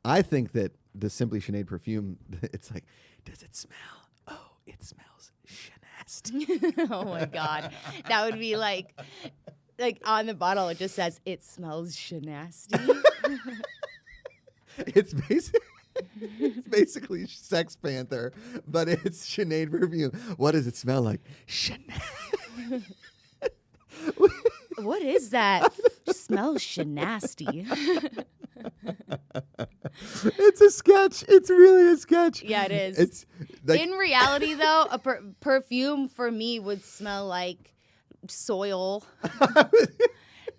Speaker 1: I think that the Simply Sinead perfume, it's like, does it smell? Oh, it smells Shenasty.
Speaker 2: Oh my God. That would be like on the bottle, it just says, it smells Shenasty.
Speaker 1: It's basically Sex Panther, but it's Sinead perfume. What does it smell like? Sinead.
Speaker 2: What is that? Smells Shenasty.
Speaker 1: It's a sketch. It's really a sketch.
Speaker 2: Yeah, it is.
Speaker 1: It's like,
Speaker 2: In reality, though, a perfume for me would smell like soil,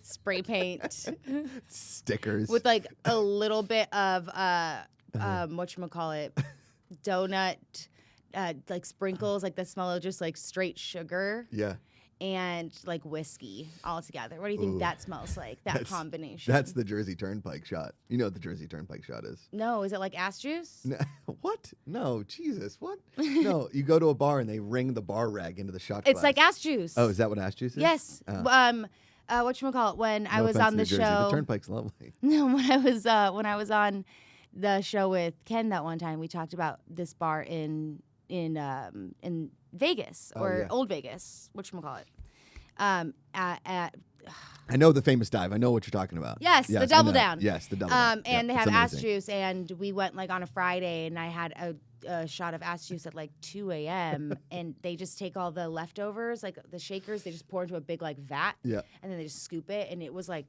Speaker 2: spray paint,
Speaker 1: stickers.
Speaker 2: with like a little bit of whatchamacallit, donut, like sprinkles, like the smell of just like straight sugar.
Speaker 1: Yeah.
Speaker 2: And like whiskey all together. What do you think that smells like? That combination.
Speaker 1: That's the Jersey Turnpike shot. You know what the Jersey Turnpike shot is?
Speaker 2: No, is it like ass juice?
Speaker 1: No, what? No, Jesus, what? No, you go to a bar and they wring the bar rag into the shot glass.
Speaker 2: It's like ass juice.
Speaker 1: Oh, is that what ass juice is?
Speaker 2: Yes. Whatchamacallit, when I was
Speaker 1: offense
Speaker 2: on
Speaker 1: to
Speaker 2: the
Speaker 1: New Jersey.
Speaker 2: show.
Speaker 1: The Turnpike's lovely.
Speaker 2: No, when I was on the show with Ken that one time, we talked about this bar in Vegas or Old Vegas, whatchamacallit.
Speaker 1: I know the famous dive. I know what you're talking about.
Speaker 2: Yes, the
Speaker 1: I
Speaker 2: Double
Speaker 1: know.
Speaker 2: Down.
Speaker 1: Yes, the Double Down.
Speaker 2: And they
Speaker 1: Yep,
Speaker 2: have
Speaker 1: it's
Speaker 2: ass
Speaker 1: amazing.
Speaker 2: juice, and we went like on a Friday, and I had a shot of ass juice at like 2 a.m. and they just take all the leftovers, like the shakers, they just pour into a big like vat,
Speaker 1: Yeah.
Speaker 2: and then they just scoop it, and it was like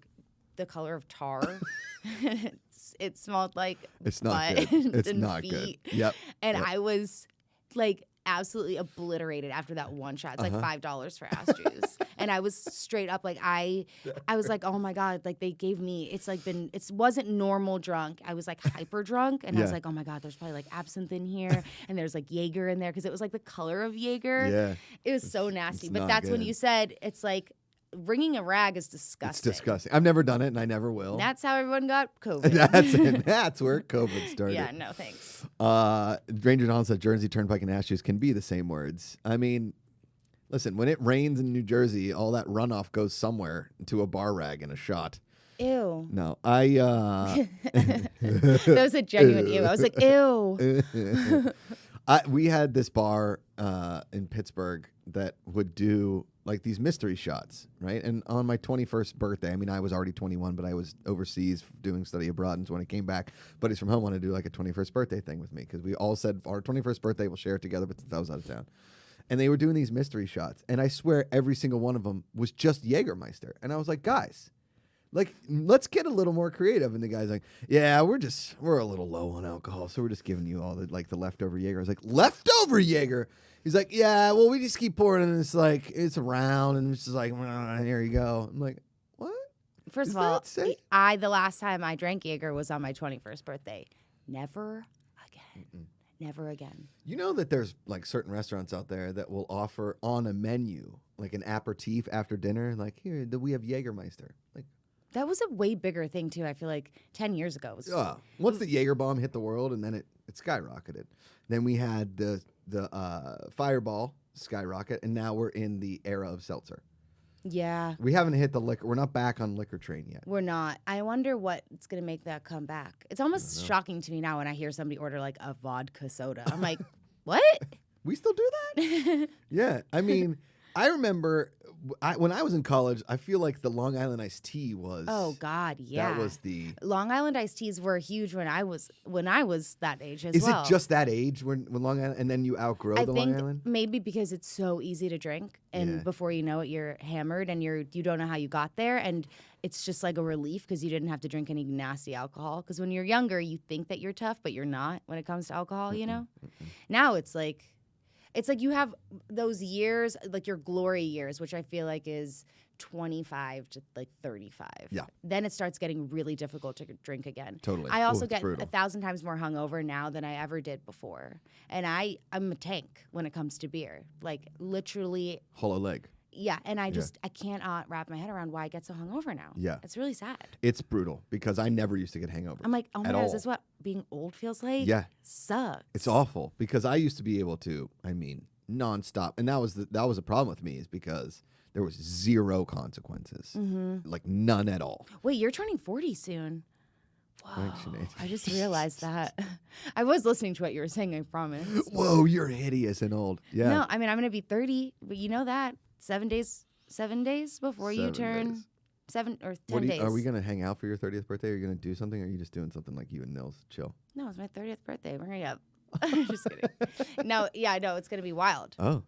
Speaker 2: the color of tar. It smelled like
Speaker 1: It's not
Speaker 2: butt
Speaker 1: good. It's
Speaker 2: and
Speaker 1: not
Speaker 2: feet.
Speaker 1: good. Yep.
Speaker 2: And
Speaker 1: Yep.
Speaker 2: I was like absolutely obliterated after that one shot. It's like $5 for ass juice. And I was straight up like I was like, oh my God, like they gave me, it wasn't normal drunk. I was like hyper drunk, and I was
Speaker 1: Yeah.
Speaker 2: like, oh my God, there's probably like absinthe in here, and there's like Jaeger in there, because it was like the color of Jaeger.
Speaker 1: Yeah.
Speaker 2: It was so nasty.
Speaker 1: it's
Speaker 2: But
Speaker 1: not
Speaker 2: that's when
Speaker 1: good.
Speaker 2: you said it's like wringing a rag is disgusting.
Speaker 1: It's disgusting. I've never done it, and I never will.
Speaker 2: That's how everyone got COVID.
Speaker 1: That's where COVID started.
Speaker 2: Yeah, no thanks.
Speaker 1: Ranger Don said Jersey Turnpike and ass juice can be the same words. I mean, listen, when it rains in New Jersey, all that runoff goes somewhere to a bar rag and a shot.
Speaker 2: Ew.
Speaker 1: No,
Speaker 2: That was a genuine ew. I was like, ew.
Speaker 1: we had this bar in Pittsburgh that would do like these mystery shots, right? And on my 21st birthday, I mean, I was already 21, but I was overseas doing study abroad. And so when I came back, buddies from home wanted to do like a 21st birthday thing with me, because we all said our 21st birthday, we'll share it together, but since I was out of town. And they were doing these mystery shots. And I swear every single one of them was just Jägermeister. And I was like, guys, like, let's get a little more creative. And the guy's like, yeah, we're a little low on alcohol, so we're just giving you all the leftover Jaeger. I was like, leftover Jaeger? He's like, yeah, well, we just keep pouring, and it's like, it's around, and it's just like, here you go. I'm like, what?
Speaker 2: First
Speaker 1: Is
Speaker 2: of all,
Speaker 1: that safe?
Speaker 2: the last time I drank Jaeger was on my 21st birthday. Never again. Never again.
Speaker 1: You know that there's like certain restaurants out there that will offer on a menu, like an aperitif after dinner, like, here, we have Jägermeister. Like,
Speaker 2: That was a way bigger thing too. I feel like 10 years ago. It was,
Speaker 1: once the Jaeger bomb hit the world, and then it skyrocketed. Then we had the Fireball skyrocket, and now we're in the era of seltzer.
Speaker 2: yeah,
Speaker 1: We haven't hit the liquor. We're not back on liquor train yet.
Speaker 2: we're not. I wonder what's going to make that come back. It's almost shocking to me now when I hear somebody order like a vodka soda. I'm like, what?
Speaker 1: We still do that? Yeah. I mean, I remember when I was in college, I feel like the Long Island iced tea was.
Speaker 2: Oh God, yeah.
Speaker 1: That was the.
Speaker 2: Long Island iced teas were huge when I was that age as
Speaker 1: Is
Speaker 2: well.
Speaker 1: it just that age when Long Island, and then you outgrow
Speaker 2: I
Speaker 1: the
Speaker 2: think
Speaker 1: Long Island?
Speaker 2: maybe because it's so easy to drink, and
Speaker 1: Yeah.
Speaker 2: before you know it, you're hammered, and you don't know how you got there, and it's just like a relief because you didn't have to drink any nasty alcohol. Because when you're younger, you think that you're tough, but you're not when it comes to alcohol. You know, now it's like you have those years, like your glory years, which I feel like is 25 to like 35.
Speaker 1: Yeah.
Speaker 2: Then it starts getting really difficult to drink again.
Speaker 1: Totally.
Speaker 2: I also
Speaker 1: Ooh, it's
Speaker 2: get
Speaker 1: brutal.
Speaker 2: 1,000 times more hungover now than I ever did before. And I'm a tank when it comes to beer. Like literally,
Speaker 1: Hollow leg.
Speaker 2: Yeah, and I cannot wrap my head around why I get so hungover now.
Speaker 1: Yeah.
Speaker 2: It's really sad.
Speaker 1: It's brutal because I never used to get hangovers.
Speaker 2: I'm like, oh my God, is this what being old feels like?
Speaker 1: Yeah.
Speaker 2: Sucks.
Speaker 1: It's awful because I used to be able to, nonstop. And that was a problem with me is because there was zero consequences. Like none at all.
Speaker 2: Wait, you're turning 40 soon. Whoa,
Speaker 1: Thanks, Sinead.
Speaker 2: I just realized that. I was listening to what you were saying, I promise.
Speaker 1: Whoa, you're hideous and old. Yeah.
Speaker 2: No, I mean, I'm going to be 30, but you know that. 7 days before you
Speaker 1: 7
Speaker 2: turn
Speaker 1: days.
Speaker 2: 7 or 10 days.
Speaker 1: Are we going to hang out for your 30th birthday? Are you going to do something? Or are you just doing something like you and Nils chill?
Speaker 2: No, it's my 30th birthday. Bring it up. Just kidding. No, it's going to be wild.
Speaker 1: Oh,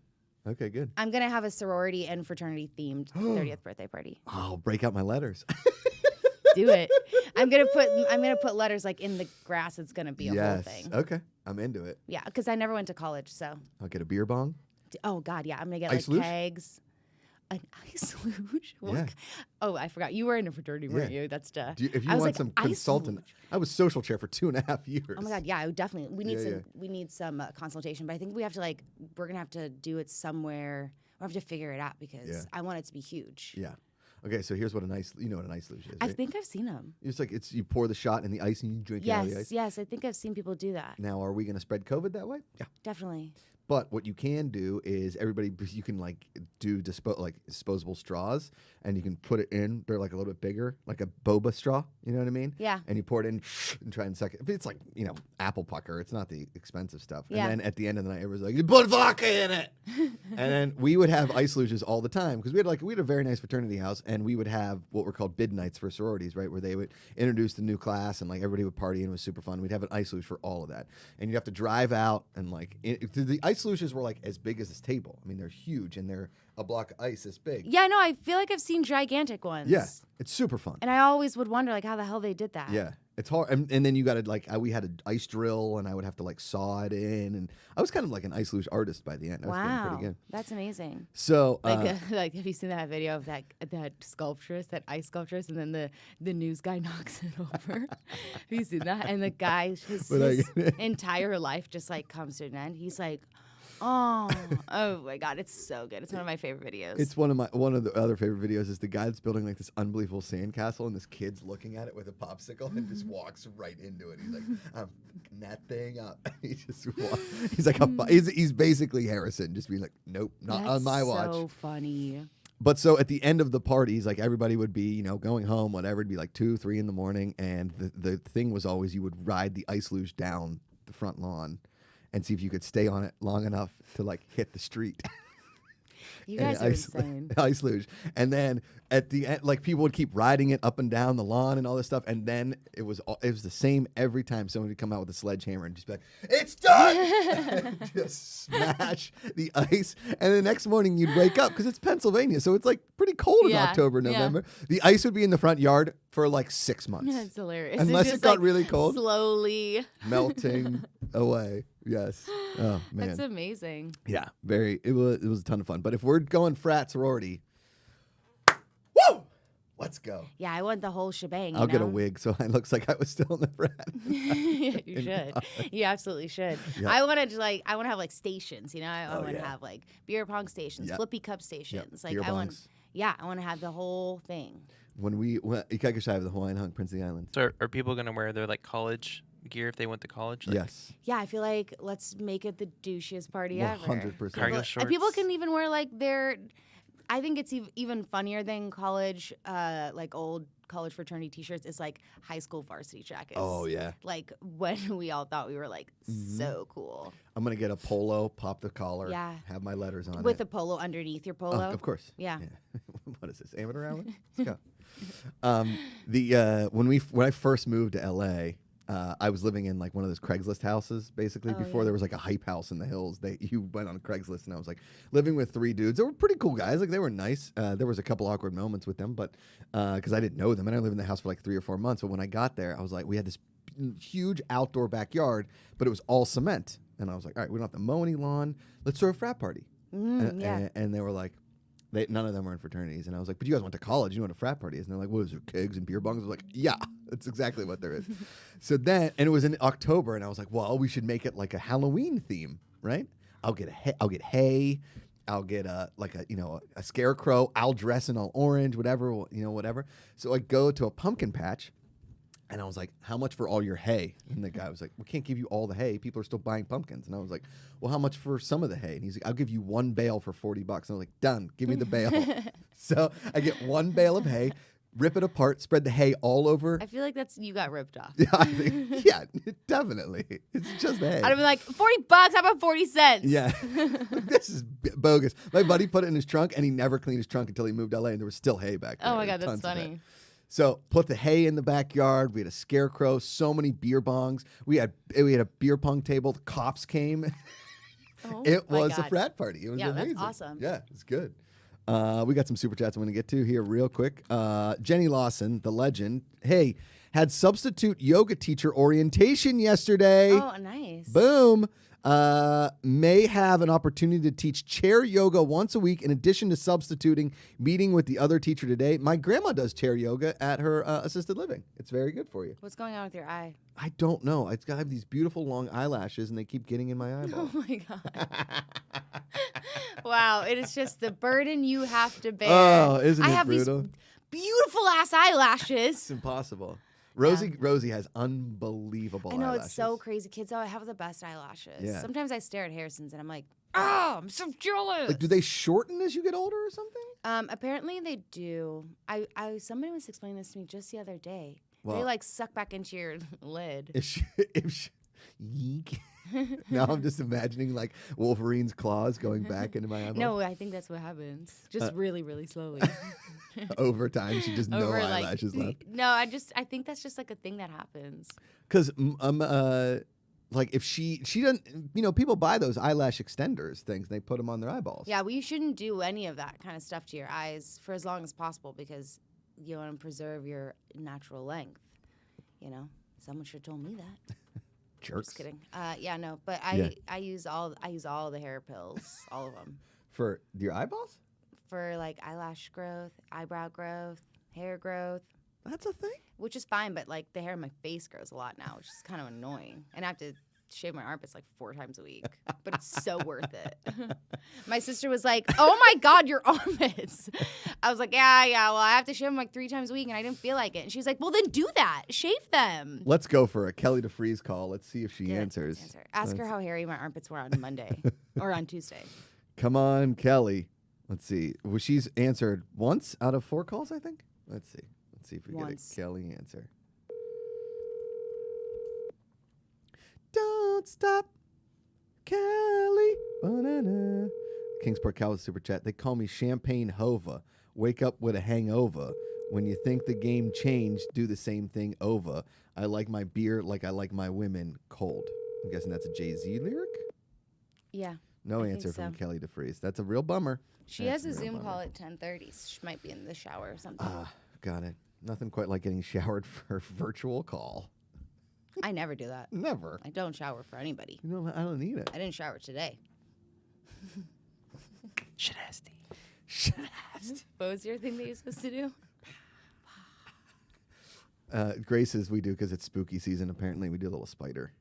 Speaker 1: okay, good.
Speaker 2: I'm going to have a sorority and fraternity themed 30th birthday party.
Speaker 1: I'll break out my letters.
Speaker 2: Do it. I'm gonna put letters like in the grass. It's gonna be a whole thing.
Speaker 1: Okay, I'm into it.
Speaker 2: Yeah, because I never went to college, so.
Speaker 1: I'll get a beer bong.
Speaker 2: Oh God, yeah, I'm gonna get
Speaker 1: Ice
Speaker 2: like
Speaker 1: luge?
Speaker 2: kegs. An ice luge?
Speaker 1: Yeah.
Speaker 2: Oh, I forgot. You were in a fraternity, weren't you? That's
Speaker 1: If you
Speaker 2: I was
Speaker 1: want
Speaker 2: like,
Speaker 1: some
Speaker 2: ice
Speaker 1: consultant,
Speaker 2: luge.
Speaker 1: I was social chair for 2.5 years.
Speaker 2: Oh my God, yeah, I would definitely.
Speaker 1: Yeah,
Speaker 2: We need some consultation, but I think we're gonna have to do it somewhere. We'll have to figure it out because I want it to be huge.
Speaker 1: Yeah. Okay, so here's what what an ice luge is.
Speaker 2: I
Speaker 1: Right?
Speaker 2: think I've seen them.
Speaker 1: It's like you pour the shot in the ice and you drink it out of the ice.
Speaker 2: Yes, I think I've seen people do that.
Speaker 1: Now, are we going to spread COVID that way? Yeah.
Speaker 2: Definitely.
Speaker 1: But what you can do is you can like do disposable straws and you can put it in. They're like a little bit bigger, like a boba straw. You know what I mean?
Speaker 2: Yeah.
Speaker 1: And you pour it in and try and suck it. But it's like, apple pucker. It's not the expensive stuff.
Speaker 2: Yeah.
Speaker 1: And then at the end of the night, everyone's like, you put vodka in it. And then we would have ice luges all the time because we had a very nice fraternity house and we would have what were called bid nights for sororities, right? Where they would introduce the new class and like everybody would party and it was super fun. We'd have an ice luge for all of that. And you'd have to drive out and the ice luges were like as big as this table. I mean, they're huge and they're a block of ice this big.
Speaker 2: Yeah, no, I feel like I've seen gigantic ones.
Speaker 1: Yeah, it's super fun.
Speaker 2: And I always would wonder like how the hell they did that.
Speaker 1: Yeah, it's hard. And then you got to we had an ice drill and I would have to like saw it in. And I was kind of like an ice luge artist by the end. I was getting pretty good.
Speaker 2: That's amazing.
Speaker 1: So,
Speaker 2: like have you seen that video of that sculptress, that ice sculptress, and then the news guy knocks it over? Have you seen that? And the guy, his entire life just like comes to an end. He's like, oh my God, it's so good. It's one of my favorite videos.
Speaker 1: It's one of the other favorite videos is the guy that's building like this unbelievable sandcastle and this kid's looking at it with a popsicle and just walks right into it. He's like, I'm picking that thing up. He's like, he's basically Harrison, just being like, nope, not on my watch.
Speaker 2: So funny.
Speaker 1: But so at the end of the parties, like everybody would be, going home, whatever. It'd be like 2, 3 in the morning. And the thing was always you would ride the ice luge down the front lawn and see if you could stay on it long enough to like hit the street.
Speaker 2: You guys are insane.
Speaker 1: Ice luge. And then at the end, like people would keep riding it up and down the lawn and all this stuff. And then it was the same every time someone would come out with a sledgehammer and just be like, it's done! Just smash the ice. And the next morning you'd wake up because it's Pennsylvania. So it's like pretty cold in October, November. Yeah. The ice would be in the front yard for like 6 months.
Speaker 2: That's hilarious.
Speaker 1: Unless it got really cold.
Speaker 2: Slowly.
Speaker 1: Melting away. Yes. Oh, man.
Speaker 2: That's amazing.
Speaker 1: Yeah. It was a ton of fun. But if we're going frat sorority, woo! Let's go.
Speaker 2: Yeah, I want the whole shebang.
Speaker 1: I'll get a wig so it looks like I was still in the frat.
Speaker 2: You should. You absolutely should. Yeah. I want to have like stations, I want to have like beer pong stations, flippy cup stations. Like I want to have the whole thing.
Speaker 1: When GPACharity have the Hawaiian Hunk, Prince of the Island.
Speaker 3: So are people going to wear their like college gear if they went to college? Like,
Speaker 1: yes.
Speaker 2: Yeah, I feel like let's make it the douchiest party ever.
Speaker 1: 100%.
Speaker 3: Cargo shorts.
Speaker 2: People can even wear like I think it's even funnier than college, like old college fraternity T-shirts. Is like high school varsity jackets.
Speaker 1: Oh yeah.
Speaker 2: Like when we all thought we were like so cool.
Speaker 1: I'm gonna get a polo, pop the collar, have my letters on
Speaker 2: with
Speaker 1: it.
Speaker 2: a polo underneath your polo.
Speaker 1: Of course.
Speaker 2: Yeah.
Speaker 1: What is this? Amateur hour? Let's go. When I first moved to LA. I was living in like one of those Craigslist houses, basically. Before there was like a hype house in the hills. You went on Craigslist, and I was like living with 3 dudes. They were pretty cool guys. Like they were nice. There was a couple awkward moments with them, but because I didn't know them, and I lived in the house for like 3 or 4 months. But when I got there, I was like, we had this huge outdoor backyard, but it was all cement. And I was like, all right, we don't have to mow any lawn. Let's throw a frat party. And they were like. None of them were in fraternities. And I was like, but you guys went to college. You know what a frat party is. And they're like, what is there, kegs and beer bongs? I was like, yeah, that's exactly what there is. So then, and it was in October. And I was like, well, we should make it like a Halloween theme, right? I'll get hay. I'll get a scarecrow. I'll dress in all orange, whatever, whatever. So I go to a pumpkin patch. And I was like, how much for all your hay? And the guy was like, we can't give you all the hay. People are still buying pumpkins. And I was like, well, how much for some of the hay? And he's like, I'll give you one bale for $40. And I was like, done. Give me the bale. So I get one bale of hay, rip it apart, spread the hay all over.
Speaker 2: I feel like you got ripped off.
Speaker 1: Yeah, definitely. It's just hay.
Speaker 2: I'd be like, $40? How about 40 cents?
Speaker 1: Yeah. This is bogus. My buddy put it in his trunk, and he never cleaned his trunk until he moved to LA, and there was still hay back there.
Speaker 2: Oh, my God, that's funny.
Speaker 1: So put the hay in the backyard. We had a scarecrow, so many beer bongs. We had a beer pong table. The cops came.
Speaker 2: Oh,
Speaker 1: it was a frat party. It was amazing.
Speaker 2: That's awesome.
Speaker 1: Yeah, it's good. We got some super chats I'm going to get to here real quick. Jenny Lawson, the legend. Hey, had substitute yoga teacher orientation yesterday.
Speaker 2: Oh, nice.
Speaker 1: Boom. May have an opportunity to teach chair yoga once a week in addition to substituting, meeting with the other teacher today. My grandma does chair yoga at her assisted living. It's very good for you.
Speaker 2: What's going on with your eye?
Speaker 1: I don't know. I have these beautiful long eyelashes, and they keep getting in my eyeball.
Speaker 2: Oh, my God. Wow. It is just the burden you have to bear.
Speaker 1: Oh, isn't it
Speaker 2: I have
Speaker 1: brutal?
Speaker 2: these beautiful-ass eyelashes.
Speaker 1: It's impossible. Rosie has unbelievable eyelashes.
Speaker 2: I know, it's so crazy. Kids have the best eyelashes.
Speaker 1: Yeah.
Speaker 2: Sometimes I stare at Harrison's and I'm like, I'm so jealous.
Speaker 1: Like, do they shorten as you get older or something?
Speaker 2: Apparently they do. Somebody was explaining this to me just the other day.
Speaker 1: Well,
Speaker 2: they like suck back into your lid.
Speaker 1: Yeek. Now I'm just imagining like Wolverine's claws going back into my eyeball.
Speaker 2: No, I think that's what happens. Just really, really slowly.
Speaker 1: Over time, she just no eyelashes left.
Speaker 2: No, I think that's just like a thing that happens.
Speaker 1: Because like if she doesn't, people buy those eyelash extenders things. And they put them on their eyeballs.
Speaker 2: Yeah, we shouldn't do any of that kind of stuff to your eyes for as long as possible because you want to preserve your natural length. Someone should have told me that.
Speaker 1: Jerks.
Speaker 2: Just kidding. Yeah, no, but I use all the hair pills, all of them. For
Speaker 1: your eyeballs?
Speaker 2: For like eyelash growth, eyebrow growth, hair growth.
Speaker 1: That's a thing?
Speaker 2: Which is fine, but like the hair on my face grows a lot now, which is kind of annoying. And I have to shave my armpits like 4 times a week, but it's so worth it. My sister was like, oh my God, your armpits. I was like, yeah, well, I have to shave them like 3 times a week, and I didn't feel like it. And she was like, well, then do that. Shave them.
Speaker 1: Let's go for a Kelly de Vries call. Let's see if she answers.
Speaker 2: Ask her how hairy my armpits were on Monday or on Tuesday.
Speaker 1: Come on, Kelly. Let's see. Well, she's answered once out of 4 calls, I think. Let's see if we get a Kelly answer. Don't stop, Kelly. Banana. Kingsport Cow with Super Chat. They call me Champagne Hova. Wake up with a hangover. When you think the game changed, do the same thing over. I like my beer like I like my women cold. I'm guessing that's a Jay-Z lyric?
Speaker 2: Yeah.
Speaker 1: No answer from Kelly de Vries. That's a real bummer.
Speaker 2: She has a Zoom call at 10:30. So she might be in the shower or something.
Speaker 1: Got it. Nothing quite like getting showered for a virtual call.
Speaker 2: I never do that.
Speaker 1: Never.
Speaker 2: I don't shower for anybody.
Speaker 1: I don't need it.
Speaker 2: I didn't shower today.
Speaker 3: Shenasty.
Speaker 2: What was your thing that you're supposed to do?
Speaker 1: Grace's we do because it's spooky season. Apparently, we do a little spider.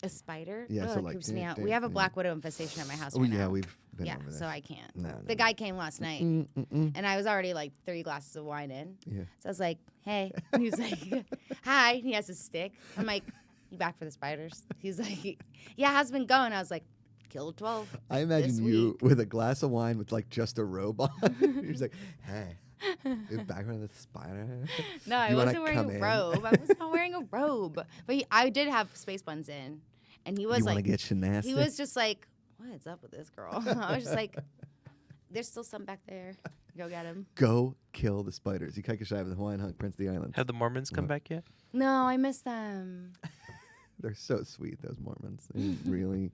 Speaker 2: A spider?
Speaker 1: Yeah,
Speaker 2: so like creeps me out. We have a black widow infestation at my house right now.
Speaker 1: We've been over this.
Speaker 2: So I can't.
Speaker 1: No,
Speaker 2: the guy came last night, and I was already like 3 glasses of wine in.
Speaker 1: Yeah.
Speaker 2: So I was like, hey. And he was like, hi. And he has his stick. I'm like, you back for the spiders? He's like, yeah, how's it been going? I was like, killed 12.
Speaker 1: I imagine you with a glass of wine with like just a robe on. You're just like, hey. You're back on the spider.
Speaker 2: No, I wasn't wearing a robe. I was not wearing a robe. But I did have space buns in. And he was
Speaker 1: you
Speaker 2: like,
Speaker 1: want to get Shenasty?
Speaker 2: He was just like, what is up with this girl? I was just like, there's still some back there. Go get him.
Speaker 1: Go kill the spiders. Yikaikashai with the Hawaiian Hunk, Prince of the Islands.
Speaker 3: Have the Mormons come back yet?
Speaker 2: No, I miss them.
Speaker 1: They're so sweet, those Mormons. They're really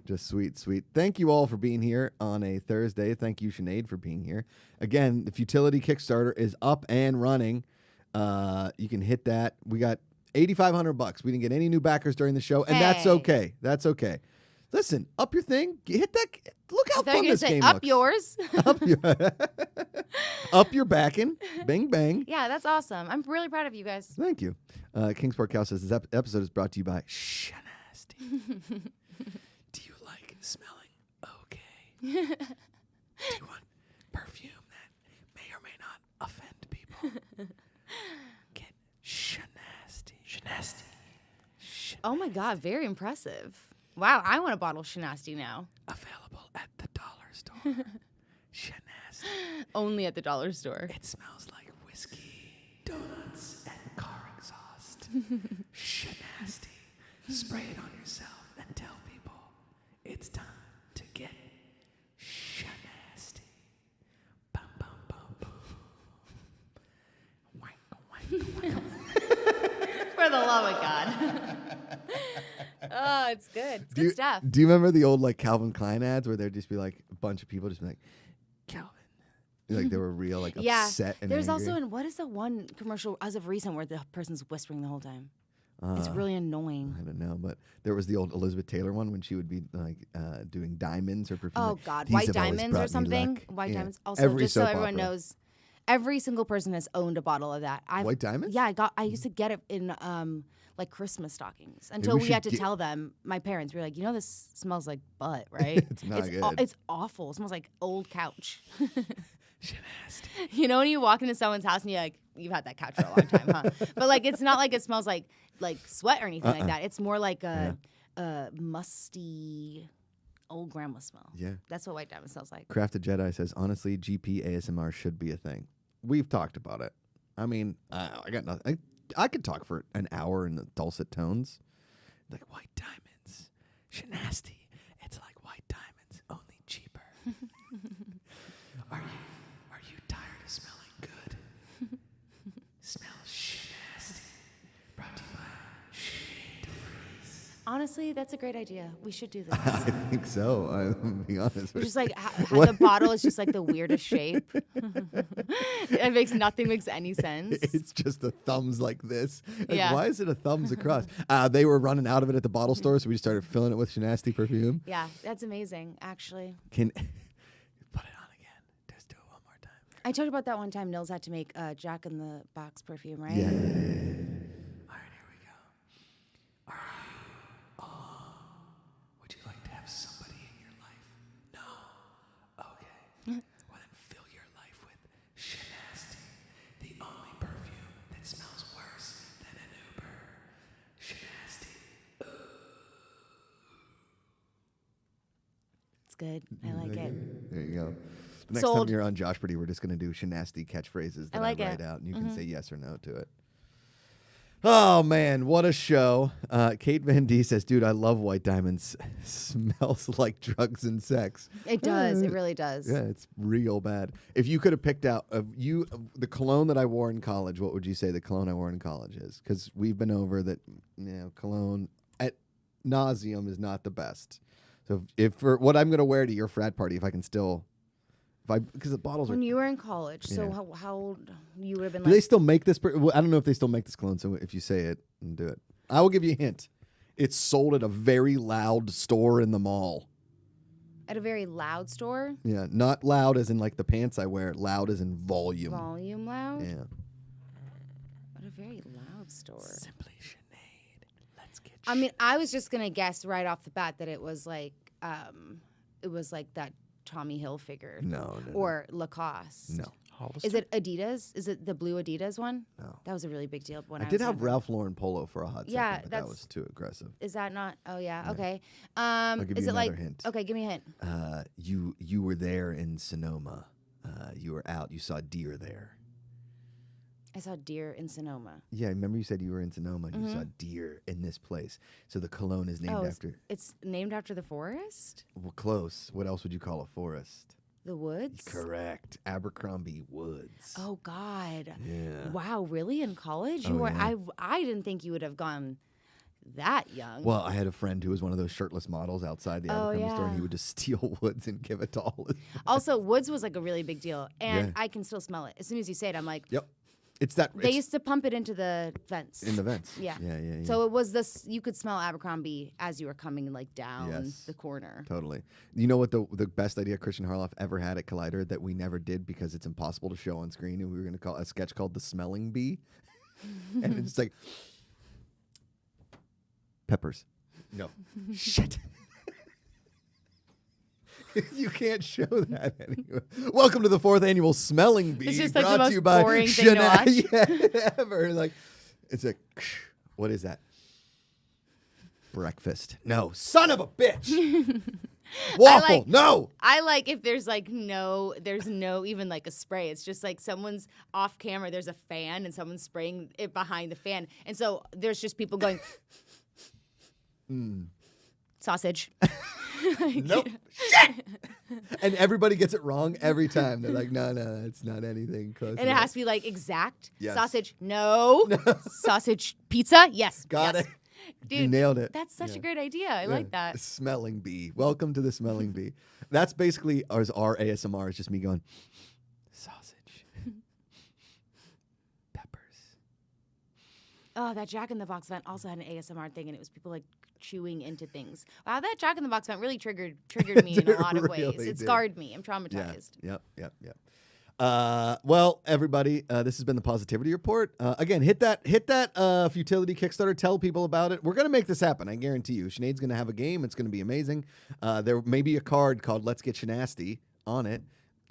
Speaker 1: just sweet. Thank you all for being here on a Thursday. Thank you, Sinead, for being here. Again, the Futility Kickstarter is up and running. You can hit that. We got $8,500. We didn't get any new backers during the show, and that's okay. That's okay. Listen, up your thing. Hit that. Look how fun this game looks.
Speaker 2: Up yours.
Speaker 1: Up your backing. Bang, bang.
Speaker 2: Yeah, that's awesome. I'm really proud of you guys.
Speaker 1: Thank you. Kingsport Cow says this episode is brought to you by Shenasty. Do you like smelling okay?
Speaker 3: Do you want perfume that may or may not offend people? Get Shenasty. Shenasty.
Speaker 2: Oh my God, very impressive. Wow, I want a bottle of Shenasty now.
Speaker 3: Available at the dollar store. Shenasty.
Speaker 2: Only at the dollar store.
Speaker 3: It smells like whiskey, donuts, and car exhaust. Shenasty. Spray it on yourself and tell people it's time to get Shenasty. Bum, bum, bum, bum. Wank, wank, wank.
Speaker 2: For the love of God. Oh, it's good. It's good stuff.
Speaker 1: Do you remember the old like Calvin Klein ads where there'd just be like a bunch of people just be like, Calvin? Like they were real, like upset and
Speaker 2: There's
Speaker 1: angry.
Speaker 2: also what is the one commercial as of recent where the person's whispering the whole time? It's really annoying.
Speaker 1: I don't know, but there was the old Elizabeth Taylor one when she would be like doing diamonds or perfume.
Speaker 2: Oh God, White Diamonds or something. White Diamonds. Also, just so everyone knows, every single person has owned a bottle of that.
Speaker 1: White Diamonds?
Speaker 2: Yeah, I used to get it in like Christmas stockings until we had to tell them. My parents were like, you know, this smells like butt, right?
Speaker 1: It's not good.
Speaker 2: It's awful. It smells like old couch.
Speaker 3: Shit-nasty.
Speaker 2: You know when you walk into someone's house and you're like, you've had that couch for a long time, huh? But like, it's not like it smells like sweat or anything like that. It's more like a musty old grandma smell. Yeah, that's what White Diamond smells like.
Speaker 1: Crafted Jedi says, honestly, GP ASMR should be a thing. We've talked about it. I mean, I got nothing. I could talk for an hour in the dulcet tones. Like White Diamonds, Shenasty. It's like White Diamonds, only cheaper. Are you tired of smelling good? Smell Shenasty. Brought to you by Sinead de Vries.
Speaker 2: Honestly, that's a great idea. We should do this.
Speaker 1: I think so. I'm be honest.
Speaker 2: It's just like how the bottle is just like the weirdest shape. Nothing makes any sense.
Speaker 1: It's just the thumbs like this. Like,
Speaker 2: Yeah.
Speaker 1: why is it a thumbs across? They were running out of it at the bottle store, so we just started filling it with Shenasty perfume.
Speaker 2: Yeah, that's amazing, actually.
Speaker 1: Can put it on again. Just do it one more time.
Speaker 2: I talked about that one time. Nils had to make Jack in the Box perfume, right?
Speaker 1: Yeah.
Speaker 3: All right, here we go. Would you like to have somebody in your life? No? Okay. Well, then fill your life with Shenasty, the only perfume that smells worse than an Uber. Shenasty.
Speaker 2: It's good. I like it.
Speaker 1: There you go. Next
Speaker 2: Sold.
Speaker 1: time you're on Josh Pretty, we're just going to do Shenasty catchphrases that I
Speaker 2: like
Speaker 1: write
Speaker 2: it.
Speaker 1: out, and you can say yes or no to it. Oh, man, what a show. Kate Van D says, dude, I love White Diamonds. Smells like drugs and sex.
Speaker 2: It does. It really does.
Speaker 1: Yeah, it's real bad. If you could have picked out the cologne that I wore in college, what would you say the cologne I wore in college is? Because we've been over that, cologne at nauseum is not the best. So if for what I'm going to wear to your frat party, if I can still... because the bottles
Speaker 2: When
Speaker 1: are...
Speaker 2: you were in college, so
Speaker 1: Yeah.
Speaker 2: how old you would have been
Speaker 1: Do
Speaker 2: like...
Speaker 1: they still make this? Well, I don't know if they still make this cologne, so if you say it, and do it. I will give you a hint. It's sold at a very loud store in the mall.
Speaker 2: At a very loud store?
Speaker 1: Yeah, not loud as in like the pants I wear, loud as in volume.
Speaker 2: Volume loud?
Speaker 1: Yeah.
Speaker 2: At a very loud store.
Speaker 3: Simply Sinead. Let's get
Speaker 2: I mean, I was just going to guess right off the bat that it was like that Tommy Hilfiger.
Speaker 1: No.
Speaker 2: Or Lacoste.
Speaker 1: No.
Speaker 2: Is it Adidas? Is it the blue Adidas one?
Speaker 1: No.
Speaker 2: That was a really big deal when I
Speaker 1: did
Speaker 2: was
Speaker 1: have
Speaker 2: younger.
Speaker 1: Ralph Lauren polo for a hot
Speaker 2: Yeah,
Speaker 1: second, but that was too aggressive.
Speaker 2: Is that not? Oh yeah. Okay.
Speaker 1: give
Speaker 2: Is
Speaker 1: you
Speaker 2: it like?
Speaker 1: another hint.
Speaker 2: Okay, give me a hint.
Speaker 1: You were there in Sonoma. You were out. You saw deer there.
Speaker 2: I saw deer in Sonoma.
Speaker 1: Yeah, remember you said you were in Sonoma and you saw deer in this place. So the cologne is named after...
Speaker 2: It's named after the forest?
Speaker 1: Well, close. What else would you call a forest?
Speaker 2: The woods?
Speaker 1: Correct. Abercrombie Woods.
Speaker 2: Oh, God.
Speaker 1: Yeah.
Speaker 2: Wow, really? In college?
Speaker 1: Oh,
Speaker 2: You were.
Speaker 1: yeah.
Speaker 2: I didn't think you would have gone that young.
Speaker 1: Well, I had a friend who was one of those shirtless models outside the Abercrombie store, and
Speaker 2: yeah.
Speaker 1: he would just steal Woods and give it to all his friends.
Speaker 2: Also, woods was like a really big deal. And
Speaker 1: Yeah.
Speaker 2: I can still smell it. As soon as you say it, I'm like,
Speaker 1: Yep. It's that...
Speaker 2: they used to pump it into the vents.
Speaker 1: in the vents.
Speaker 2: Yeah.
Speaker 1: Yeah.
Speaker 2: So it was this, you could smell Abercrombie as you were coming like down
Speaker 1: Yes.
Speaker 2: the corner.
Speaker 1: Totally. You know what the best idea Christian Harloff ever had at Collider that we never did because it's impossible to show on screen, and we were going to call a sketch called The Smelling Bee. And it's like, peppers. No. Shit. You can't show that anyway. Welcome to the 4th annual Smelling Bee.
Speaker 2: It's just like
Speaker 1: brought
Speaker 2: the most
Speaker 1: to you by
Speaker 2: boring thing to watch.
Speaker 1: Yeah, ever. Like, it's like, what is that? Breakfast. No, son of a bitch. Waffle. No.
Speaker 2: I like if there's no even like a spray. It's just like someone's off camera. There's a fan and someone's spraying it behind the fan, and so there's just people going. Sausage.
Speaker 1: Nope. Shit. And everybody gets it wrong every time. They're like, no, it's not anything close.
Speaker 2: And it has to be like exact.
Speaker 1: Yes.
Speaker 2: Sausage. No. Sausage pizza. Yes.
Speaker 1: Got
Speaker 2: yes.
Speaker 1: it.
Speaker 2: Dude,
Speaker 1: you nailed it.
Speaker 2: That's such a great idea. I like that.
Speaker 1: Smelling bee. Welcome to the Smelling Bee. That's basically our ASMR. It's just me going, sausage. Peppers.
Speaker 2: Oh, that Jack in the Box event also had an ASMR thing, and it was people like chewing into things. Wow, that Jack in the Box event really triggered me in a lot of ways. It scarred me. I'm traumatized.
Speaker 1: Yep. Well, everybody, this has been the Positivity Report. Again, hit that futility Kickstarter. Tell people about it. We're going to make this happen. I guarantee you. Sinead's going to have a game. It's going to be amazing. There may be a card called Let's Get Shenasty on it.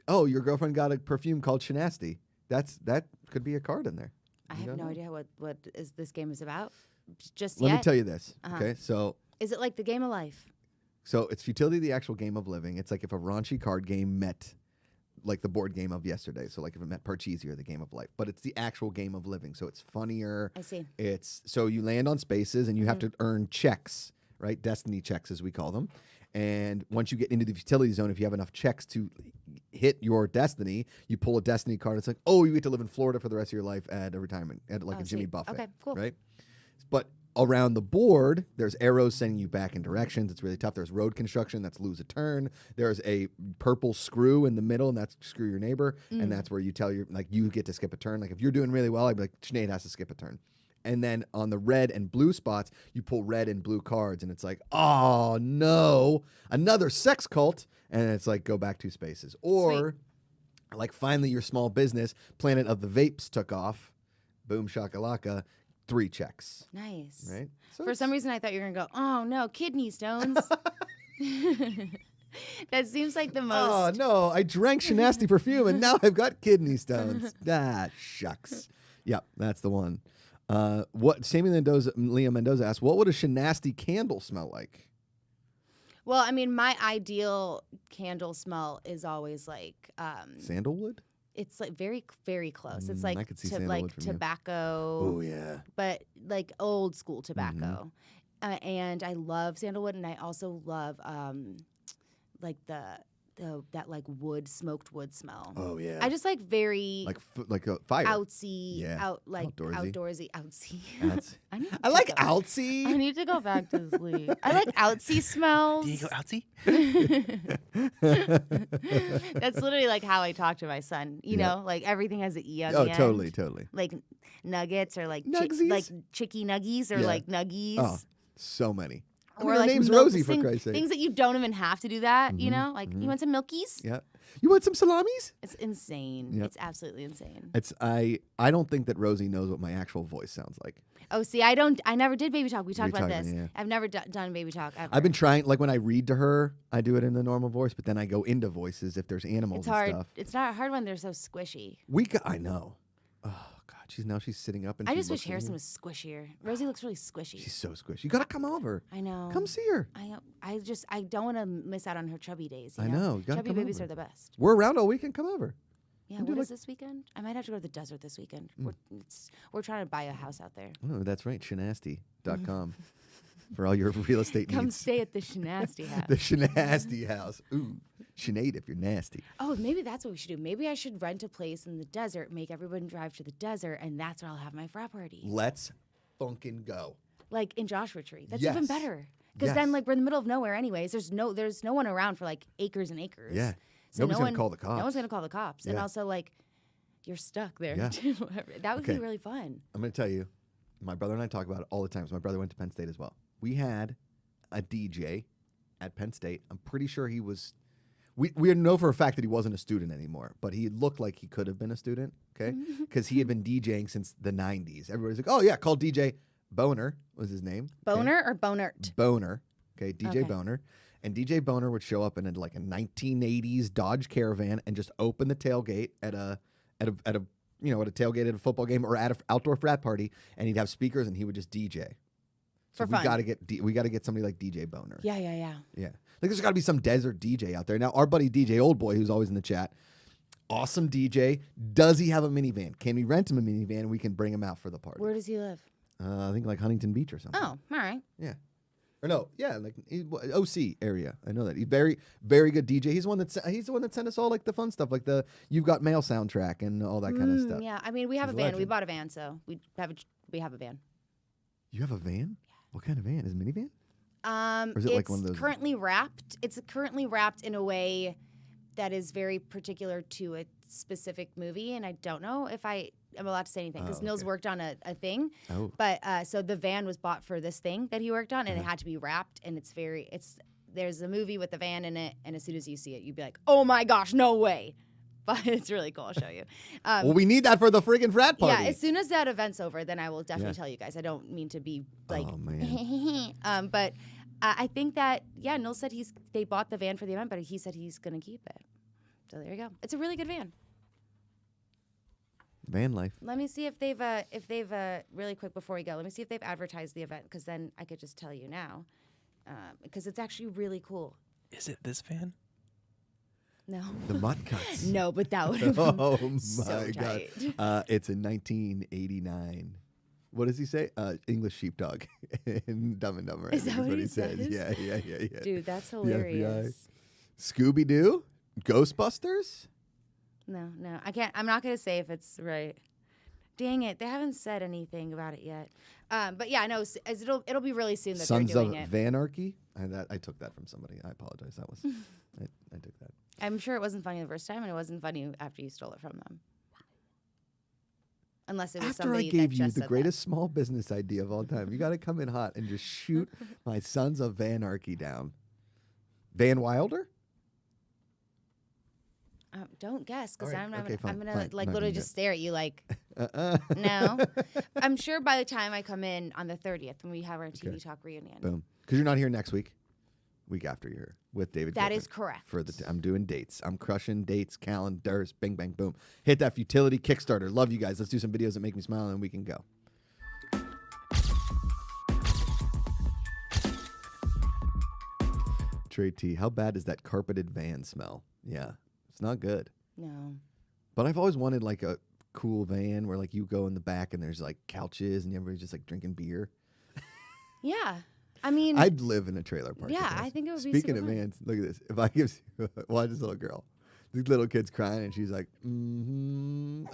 Speaker 1: Oh, your girlfriend got a perfume called Shenasty. That could be a card in there.
Speaker 2: I have no idea what this game is about.
Speaker 1: Let me tell you this. Okay, so
Speaker 2: is it like the game of life?
Speaker 1: So it's futility, the actual game of living. It's like if a raunchy card game met like the board game of yesterday. So like if it met Parcheesi or the game of life. But it's the actual game of living. So it's funnier.
Speaker 2: I see.
Speaker 1: So you land on spaces and you have to earn checks, right? Destiny checks as we call them. And once you get into the futility zone, if you have enough checks to hit your destiny, you pull a destiny card. It's like, oh, you get to live in Florida for the rest of your life at a retirement, at like a Jimmy Buffett.
Speaker 2: Okay, cool.
Speaker 1: Right? But around the board, there's arrows sending you back in directions. It's really tough. There's road construction. That's lose a turn. There's a purple screw in the middle, and that's screw your neighbor. And that's where you tell you get to skip a turn. Like if you're doing really well, I'd be like, Sinead has to skip a turn. And then on the red and blue spots, you pull red and blue cards, and it's like, oh no, another sex cult, and it's like go back 2 spaces. Or like finally your small business, Planet of the Vapes took off, boom shakalaka, 3 checks.
Speaker 2: Nice.
Speaker 1: Right? So
Speaker 2: for some reason I thought you were gonna go, oh no, kidney stones. That seems like the most.
Speaker 1: Oh no, I drank Shenasty perfume and now I've got kidney stones. Shucks. Yep, that's the one. Leah Mendoza asked, what would a Shenasty candle smell like?
Speaker 2: Well, I mean, my ideal candle smell is always like
Speaker 1: Sandalwood?
Speaker 2: It's like very, very close. It's like
Speaker 1: I could see sandalwood from
Speaker 2: tobacco.
Speaker 1: Oh yeah.
Speaker 2: But like old school tobacco. And I love sandalwood, and I also love like that like smoked wood smell.
Speaker 1: Oh yeah.
Speaker 2: I just like very
Speaker 1: like a fire.
Speaker 2: Outsy,
Speaker 1: outdoorsy.
Speaker 2: outsy.
Speaker 1: I like outsy.
Speaker 2: I need to go back to sleep. I like outsy smells.
Speaker 3: Do you go outsy?
Speaker 2: That's literally like how I talk to my son. You know, like everything has an E on the end.
Speaker 1: Oh, totally.
Speaker 2: Like nuggets or like
Speaker 1: Nugsies?
Speaker 2: chicky nuggies or like nuggies.
Speaker 1: Oh, so many.
Speaker 2: Or
Speaker 1: her
Speaker 2: like
Speaker 1: name's Rosie, for Christ's sake.
Speaker 2: Things that you don't even have to do that, you know? Like, you want some Milkies?
Speaker 1: Yeah. You want some salamis?
Speaker 2: It's insane.
Speaker 1: Yep.
Speaker 2: It's absolutely insane.
Speaker 1: I don't think that Rosie knows what my actual voice sounds like.
Speaker 2: Oh, see, I never did baby talk. We talked about this.
Speaker 1: Yeah.
Speaker 2: I've never done baby talk ever.
Speaker 1: I've been trying, like when I read to her, I do it in the normal voice, but then I go into voices if there's animals
Speaker 2: and
Speaker 1: stuff.
Speaker 2: It's not hard when they're so squishy.
Speaker 1: I know. Oh, God. She's sitting up and
Speaker 2: I just wish Harrison was squishier. Rosie looks really squishy.
Speaker 1: She's so squishy. You got to come over.
Speaker 2: I know.
Speaker 1: Come see her.
Speaker 2: I don't want to miss out on her chubby days.
Speaker 1: I know. You gotta
Speaker 2: chubby
Speaker 1: come
Speaker 2: babies
Speaker 1: over.
Speaker 2: are the best.
Speaker 1: We're around all weekend. Come over.
Speaker 2: Yeah, what is this weekend? I might have to go to the desert this weekend. We're trying to buy a house out there.
Speaker 1: Oh, that's right. Shenasty.com for all your real estate needs.
Speaker 2: Come stay at the Shenasty house.
Speaker 1: The Shenasty house. Ooh, Sinead if you're nasty.
Speaker 2: Oh, maybe that's what we should do. Maybe I should rent a place in the desert, make everyone drive to the desert, and that's where I'll have my frat party.
Speaker 1: Let's funkin' go.
Speaker 2: Like in Joshua Tree. That's
Speaker 1: Yes.
Speaker 2: even better. Because then, like, we're in the middle of nowhere anyways. There's no one around for, like, acres and acres.
Speaker 1: Yeah.
Speaker 2: So
Speaker 1: Nobody's going to call the cops.
Speaker 2: No one's going to call the cops. And
Speaker 1: Yeah.
Speaker 2: also, like, you're stuck there.
Speaker 1: Yeah.
Speaker 2: That would be really fun.
Speaker 1: I'm going to tell you, my brother and I talk about it all the time. So my brother went to Penn State as well. We had a DJ at Penn State. I'm pretty sure he was... We know for a fact that he wasn't a student anymore, but he looked like he could have been a student, okay? Because he had been DJing since the 90s. Everybody's like, oh, yeah, called DJ Boner was his name.
Speaker 2: Boner or Bonert?
Speaker 1: Boner, okay, DJ
Speaker 2: Okay.
Speaker 1: Boner. and DJ Boner would show up in like a 1980s Dodge Caravan and just open the tailgate at a tailgate at a football game or at an outdoor frat party, and he'd have speakers and he would just DJ.
Speaker 2: For fun.
Speaker 1: We got to get somebody like DJ Boner.
Speaker 2: Yeah.
Speaker 1: Like there's got to be some desert DJ out there. Now our buddy DJ Oldboy, who's always in the chat, awesome DJ. Does he have a minivan? Can we rent him a minivan and we can bring him out for the party?
Speaker 2: Where does he live?
Speaker 1: I think like Huntington Beach or something.
Speaker 2: Oh, all right.
Speaker 1: Yeah. Or no, yeah, like OC area. I know that he's very, very good DJ. He's the one that sent us all like the fun stuff, like the You've Got Mail soundtrack and all that kind of stuff.
Speaker 2: Yeah, I mean we have a van. We bought a van, so we have a van.
Speaker 1: You have a van? Yeah. What kind of van? Is it a minivan?
Speaker 2: Or is it like one of those? Currently wrapped. It's currently wrapped in a way that is very particular to a specific movie, and I don't know if I am allowed to say anything because Nils worked on a thing. Oh. But so the van was bought for this thing that he worked on, and it had to be wrapped, and there's a movie with the van in it, and as soon as you see it, you'd be like, oh my gosh, no way. But it's really cool. I'll show you.
Speaker 1: Well, we need that for the friggin' frat party.
Speaker 2: Yeah, as soon as that event's over, then I will definitely tell you guys. I don't mean to be like,
Speaker 1: oh, man.
Speaker 2: But I think that, Nils said they bought the van for the event, but he said he's going to keep it. So there you go. It's a really good van.
Speaker 1: Van life.
Speaker 2: Let me see if they've really quick before we go, let me see if they've advertised the event, because then I could just tell you now. Because it's actually really cool.
Speaker 3: Is it this van?
Speaker 2: No.
Speaker 1: The Mutt Cuts.
Speaker 2: No, but that would have been
Speaker 1: oh my
Speaker 2: so
Speaker 1: God. It's a 1989. What does he say? English sheepdog in Dumb and Dumber.
Speaker 2: Is that what he
Speaker 1: says? Yeah.
Speaker 2: Dude, that's hilarious.
Speaker 1: Scooby-Doo? Ghostbusters?
Speaker 2: No. I can't. I'm not going to say if it's right. Dang it. They haven't said anything about it yet. But yeah, no, it'll be really soon that
Speaker 1: Sons
Speaker 2: they're doing it.
Speaker 1: Sons of Vanarchy? I took that from somebody. I apologize. That was I took that.
Speaker 2: I'm sure it wasn't funny the first time, and it wasn't funny after you stole it from them. Unless it was
Speaker 1: after
Speaker 2: somebody
Speaker 1: I gave
Speaker 2: that
Speaker 1: you
Speaker 2: just
Speaker 1: the
Speaker 2: said
Speaker 1: greatest small business idea of all time, you got to come in hot and just shoot my Sons of Vanarchy down. Van Wilder?
Speaker 2: Don't guess, because
Speaker 1: right.
Speaker 2: I'm gonna literally just stare at you like, no. I'm sure by the time I come in on the 30th when we have our TV Talk reunion.
Speaker 1: Boom. Because you're not here next week. Week after you're here with David.
Speaker 2: That is correct.
Speaker 1: I'm doing dates. I'm crushing dates, calendars, bing, bang, boom. Hit that futility Kickstarter. Love you guys. Let's do some videos that make me smile, and then we can go. Trey T, how bad is that carpeted van smell? Yeah, it's not good.
Speaker 2: No.
Speaker 1: But I've always wanted like a cool van where like you go in the back and there's like couches and everybody's just like drinking beer.
Speaker 2: Yeah. I mean,
Speaker 1: I'd live in a trailer park.
Speaker 2: Yeah, I think it would be
Speaker 1: Speaking
Speaker 2: super
Speaker 1: of
Speaker 2: fun.
Speaker 1: vans, look at this. If I give watch this little girl. These little kids crying and she's like, mm-hmm.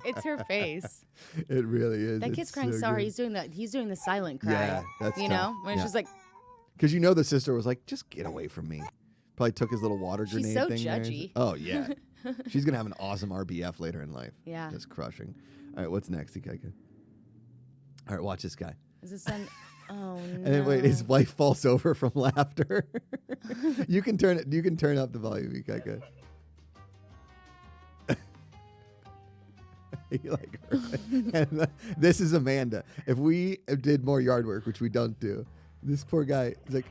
Speaker 2: It's her face.
Speaker 1: It really is.
Speaker 2: That kid's crying so hard. He's doing the silent cry.
Speaker 1: Yeah, that's
Speaker 2: you
Speaker 1: tough.
Speaker 2: know when it's just like.
Speaker 1: Because the sister was like, just get away from me. Probably took his little water grenade
Speaker 2: She's so
Speaker 1: thing.
Speaker 2: judgy.
Speaker 1: Oh yeah, she's gonna have an awesome RBF later in life.
Speaker 2: Yeah,
Speaker 1: just crushing. All right, what's next, Ikaika? All right, watch this guy.
Speaker 2: Is this son? Oh no!
Speaker 1: And then wait, his wife falls over from laughter. You can turn up the volume, Ikaika. You like her. And this is Amanda. If we did more yard work, which we don't do, this poor guy is like.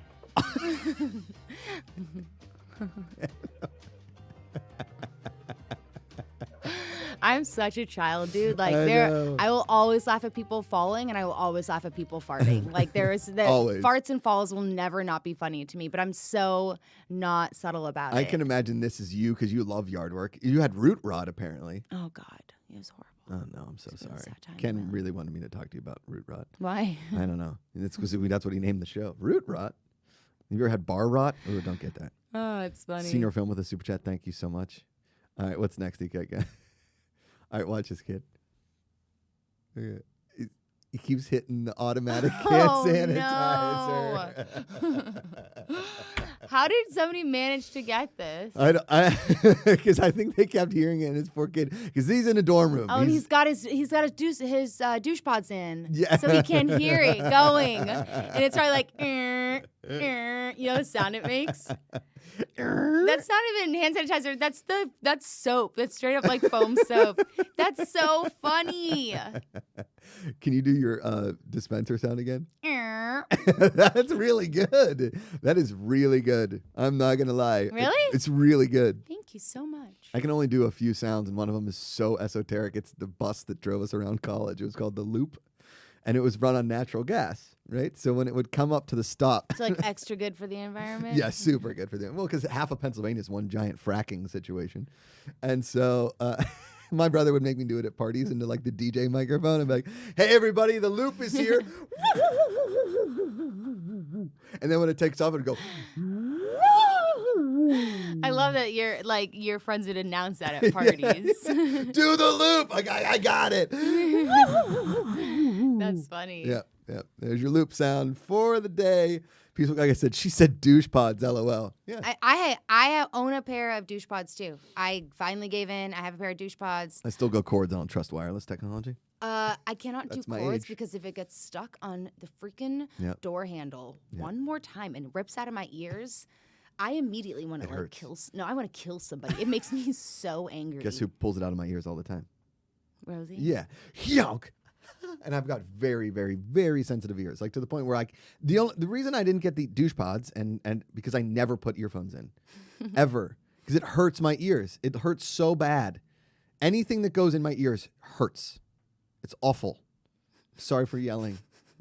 Speaker 2: I'm such a child, dude. Like I will always laugh at people falling, and I will always laugh at people farting. Like farts and falls will never not be funny to me. But I'm so not subtle about it.
Speaker 1: I can imagine this is you because you love yard work. You had root rot apparently.
Speaker 2: Oh God, it was horrible.
Speaker 1: Oh no, I'm so sorry. Ken really wanted me to talk to you about root rot.
Speaker 2: Why?
Speaker 1: I don't know. It's because that's what he named the show. Root rot. Have you ever had bar rot? Oh, don't get that.
Speaker 2: Oh, it's funny.
Speaker 1: Senior Film with a super chat. Thank you so much. All right, what's next, Ikaika? All right, watch this kid. Okay. He keeps hitting the automatic hand sanitizer.
Speaker 2: No. How did somebody manage to get this?
Speaker 1: Because I think they kept hearing it in his poor kid. Because he's in a dorm room.
Speaker 2: Oh, and he's got his douche pods in.
Speaker 1: Yeah.
Speaker 2: So he can't hear it going, and it's probably like, you know the sound it makes. That's not even hand sanitizer. That's soap. That's straight up like foam soap. That's so funny.
Speaker 1: Can you do your dispenser sound again? That's really good. That is really good. I'm not gonna lie.
Speaker 2: Really?
Speaker 1: It's really good.
Speaker 2: Thank you so much.
Speaker 1: I can only do a few sounds, and one of them is so esoteric. It's the bus that drove us around college. It was called the Loop, and it was run on natural gas, right? So when it would come up to the stop.
Speaker 2: It's like extra good for the environment.
Speaker 1: Yeah, super good for them. Well, because half of Pennsylvania is one giant fracking situation. And so my brother would make me do it at parties into like the DJ microphone and be like, hey, everybody, the Loop is here. And then when it takes off, it would go.
Speaker 2: I love that your friends would announce that at parties.
Speaker 1: Yeah. Do the Loop. I got it.
Speaker 2: That's funny.
Speaker 1: Yeah. There's your Loop sound for the day. People, like I said, she said douche pods, LOL. Yeah.
Speaker 2: I own a pair of douche pods too. I finally gave in. I have a pair of douche pods.
Speaker 1: I still go cords. I don't trust wireless technology.
Speaker 2: I cannot do cords because if it gets stuck on the freaking door handle one more time and rips out of my ears, I immediately want to kill. No, I want to kill somebody. It makes me so angry.
Speaker 1: Guess who pulls it out of my ears all the time?
Speaker 2: Rosie.
Speaker 1: Yeah. Yonk. And I've got very, very, very sensitive ears, like to the point where the reason I didn't get the douche pods and because I never put earphones in, ever, because it hurts my ears. It hurts so bad. Anything that goes in my ears hurts. It's awful. Sorry for yelling.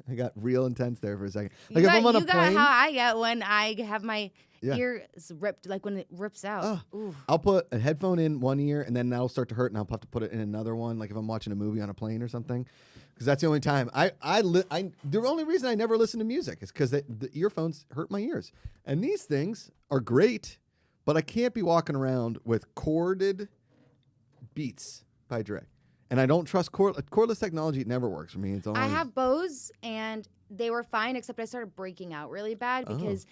Speaker 1: I got real intense there for a second. Like if I'm on a plane,
Speaker 2: how I get when I have my ears ripped, like when it rips out.
Speaker 1: I'll put a headphone in one ear and then that'll start to hurt and I'll have to put it in another one, like if I'm watching a movie on a plane or something. Because that's the only time the only reason I never listen to music is because the earphones hurt my ears. And these things are great, but I can't be walking around with corded Beats by Dre. And I don't trust cordless technology. It never works for me. It's always...
Speaker 2: I have Bose, and they were fine, except I started breaking out really bad because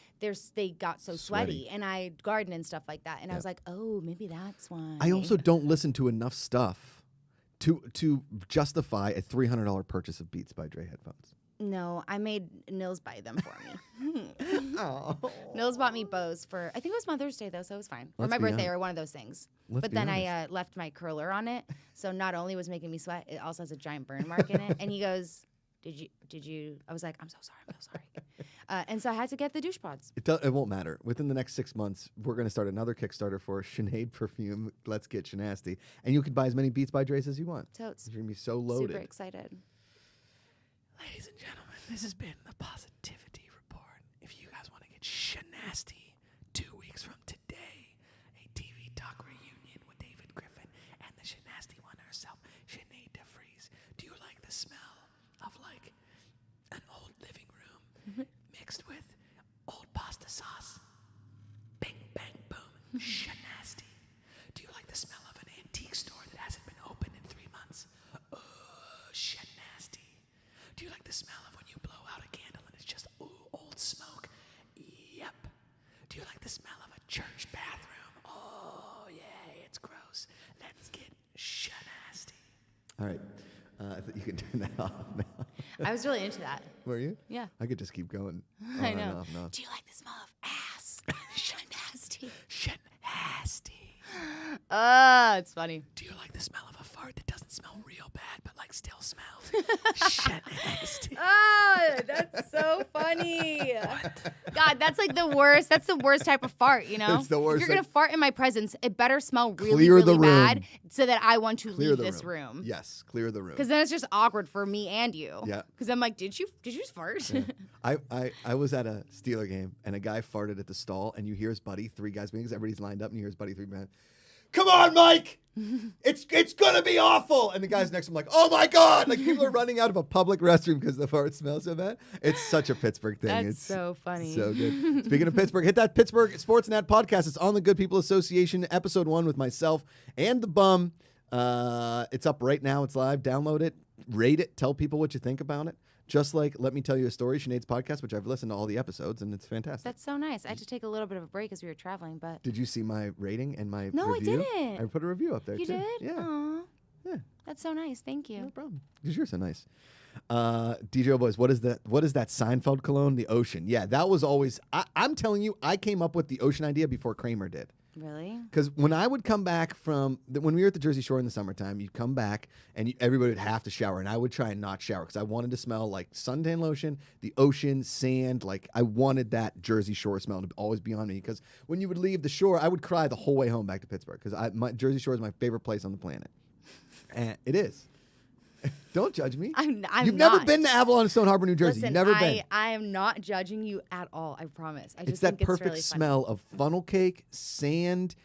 Speaker 2: they got so sweaty. And I garden and stuff like that. And I was like, oh, maybe that's why.
Speaker 1: I also don't listen to enough stuff to justify a $300 purchase of Beats by Dre headphones.
Speaker 2: No, I made Nils buy them for me. Nils bought me Bose for, I think it was Mother's Day, though, so it was fine. Or my birthday, or one of those things. But then I left my curler on it, so not only was making me sweat, it also has a giant burn mark in it. And he goes, did you? I was like, I'm so sorry. And so I had to get the douche pods.
Speaker 1: It won't matter. Within the next 6 months, we're going to start another Kickstarter for Sinead perfume. Let's get Shenasty. And you can buy as many Beats by Dre's as you want.
Speaker 2: Totes.
Speaker 1: You're going to be so loaded.
Speaker 2: Super excited.
Speaker 3: Ladies and gentlemen, this has been the Positivity Report. If you guys want to get Shenasty 2 weeks from today, a TV talk reunion with David Griffin and the Shenasty one herself, Sinead de Vries. Do you like the smell of like an old living room mixed with old pasta sauce? Bing, bang, boom, Shenasty. Do you like the smell of an antique store that hasn't been open in 3 months? Shenasty. Do you like the smell of when you blow out a candle and it's just old smoke? Yep. Do you like the smell of a church bathroom? Oh, yeah, it's gross. Let's get Shenasty.
Speaker 1: All right. I thought you could turn that off now.
Speaker 2: I was really into that.
Speaker 1: Were you?
Speaker 2: Yeah.
Speaker 1: I could just keep going.
Speaker 2: I know.
Speaker 1: No.
Speaker 2: Do you like the smell of ass? Shenasty.
Speaker 3: Shenasty.
Speaker 2: It's funny.
Speaker 3: Do you like the smell of a fart that doesn't smell real bad but like still smells? Shenasty.
Speaker 2: Oh, that's so funny. God, that's like the worst. That's the worst type of fart, you know?
Speaker 1: It's the worst.
Speaker 2: If you're going to fart in my presence, it better smell really,
Speaker 1: Clear
Speaker 2: really
Speaker 1: the room.
Speaker 2: bad so that I want to
Speaker 1: Clear
Speaker 2: leave
Speaker 1: the
Speaker 2: this room.
Speaker 1: Yes, clear the room.
Speaker 2: Because then it's just awkward for me and you.
Speaker 1: Yeah.
Speaker 2: Because I'm like, did you just fart?
Speaker 1: Yeah. I was at a Steeler game and a guy farted at the stall and you hear his buddy, 3 guys being, everybody's lined up and you hear his buddy 3 men. Come on, Mike! It's gonna be awful! And the guys next to him like, oh my God! Like people are running out of a public restroom because the fart smells so bad. It's such a Pittsburgh thing.
Speaker 2: That's
Speaker 1: it's
Speaker 2: so funny.
Speaker 1: So good. Speaking of Pittsburgh, hit that Pittsburgh Sportsnet podcast. It's on the Good People Association, episode 1 with myself and the bum. It's up right now. It's live. Download it. Rate it. Tell people what you think about it. Just like Let Me Tell You a Story, Sinead's podcast, which I've listened to all the episodes, and it's fantastic.
Speaker 2: That's so nice. I had to take a little bit of a break as we were traveling, but...
Speaker 1: Did you see my rating and my
Speaker 2: No,
Speaker 1: review?
Speaker 2: I didn't.
Speaker 1: I put a review up there,
Speaker 2: You
Speaker 1: too.
Speaker 2: did?
Speaker 1: Yeah.
Speaker 2: Aww.
Speaker 1: Yeah.
Speaker 2: That's so nice. Thank you.
Speaker 1: No problem. Because you're so nice. DJ Boys, what is that Seinfeld cologne? The Ocean. Yeah, that was always... I'm telling you, I came up with the Ocean idea before Kramer did.
Speaker 2: Really?
Speaker 1: Because when I would come back when we were at the Jersey Shore in the summertime, you'd come back and everybody would have to shower. And I would try and not shower because I wanted to smell like suntan lotion, the ocean, sand. Like I wanted that Jersey Shore smell to always be on me. Because when you would leave the shore, I would cry the whole way home back to Pittsburgh. Because my Jersey Shore is my favorite place on the planet. And it is. Don't judge me.
Speaker 2: I'm
Speaker 1: You've
Speaker 2: not.
Speaker 1: never been to Avalon and Stone Harbor, New Jersey.
Speaker 2: Listen,
Speaker 1: You've never been.
Speaker 2: I am not judging you at all. I promise. I just
Speaker 1: It's that
Speaker 2: think
Speaker 1: perfect
Speaker 2: really
Speaker 1: smell of funnel cake, sand,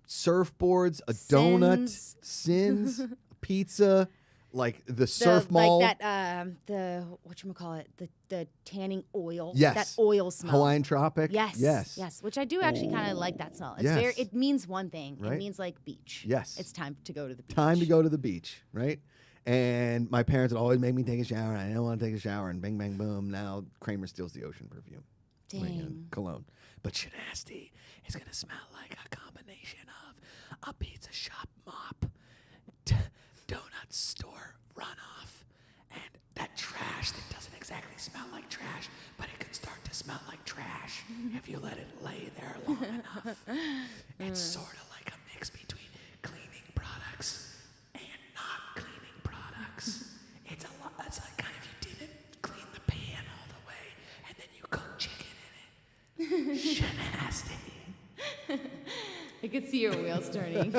Speaker 1: surfboards, a donut, sins, pizza, like the surf mall.
Speaker 2: Like that, the whatchamacallit, the tanning oil.
Speaker 1: Yes.
Speaker 2: That oil smell.
Speaker 1: Hawaiian Tropic.
Speaker 2: Yes.
Speaker 1: Yes.
Speaker 2: Which I do actually kind of like that smell. It's
Speaker 1: Yes.
Speaker 2: it means one thing.
Speaker 1: Right?
Speaker 2: It means like beach.
Speaker 1: Yes.
Speaker 2: It's time to go to the beach.
Speaker 1: Time to go to the beach, right? And my parents would always make me take a shower. And I didn't want to take a shower. And bang, bang, boom. Now Kramer steals the ocean perfume.
Speaker 2: Dang.
Speaker 1: Cologne.
Speaker 3: But Shenasty is going to smell like a combination of a pizza shop mop, donut store runoff, and that trash that doesn't exactly smell like trash, but it could start to smell like trash if you let it lay there long enough. It's sort of like a mix between cleaning products and not cleaning products. It's a lot. It's like kind of you didn't clean the pan all the way, and then you cook chicken in it. Shenasty.
Speaker 2: I could see your wheels turning.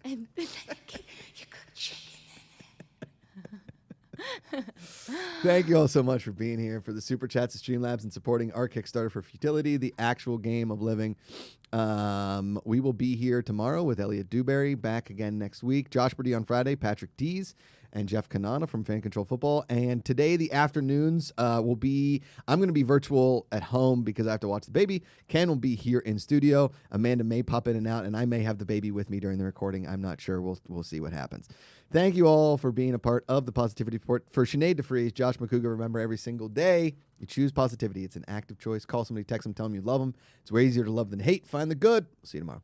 Speaker 2: And you cook chicken in it.
Speaker 1: Thank you all so much for being here, for the Super Chats and Streamlabs, and supporting our Kickstarter for Futility, the actual game of living. We will be here tomorrow with Elliot Dewberry, back again next week. Josh Brady on Friday, Patrick Dees, and Jeff Kanana from Fan Control Football. And today, the afternoons will be, I'm going to be virtual at home because I have to watch the baby. Ken will be here in studio. Amanda may pop in and out, and I may have the baby with me during the recording. I'm not sure. We'll see what happens. Thank you all for being a part of the Positivity Report. For Sinead de Vries, Josh Macuga, remember every single day, you choose positivity. It's an active choice. Call somebody, text them, tell them you love them. It's way easier to love than hate. Find the good. We'll see you tomorrow.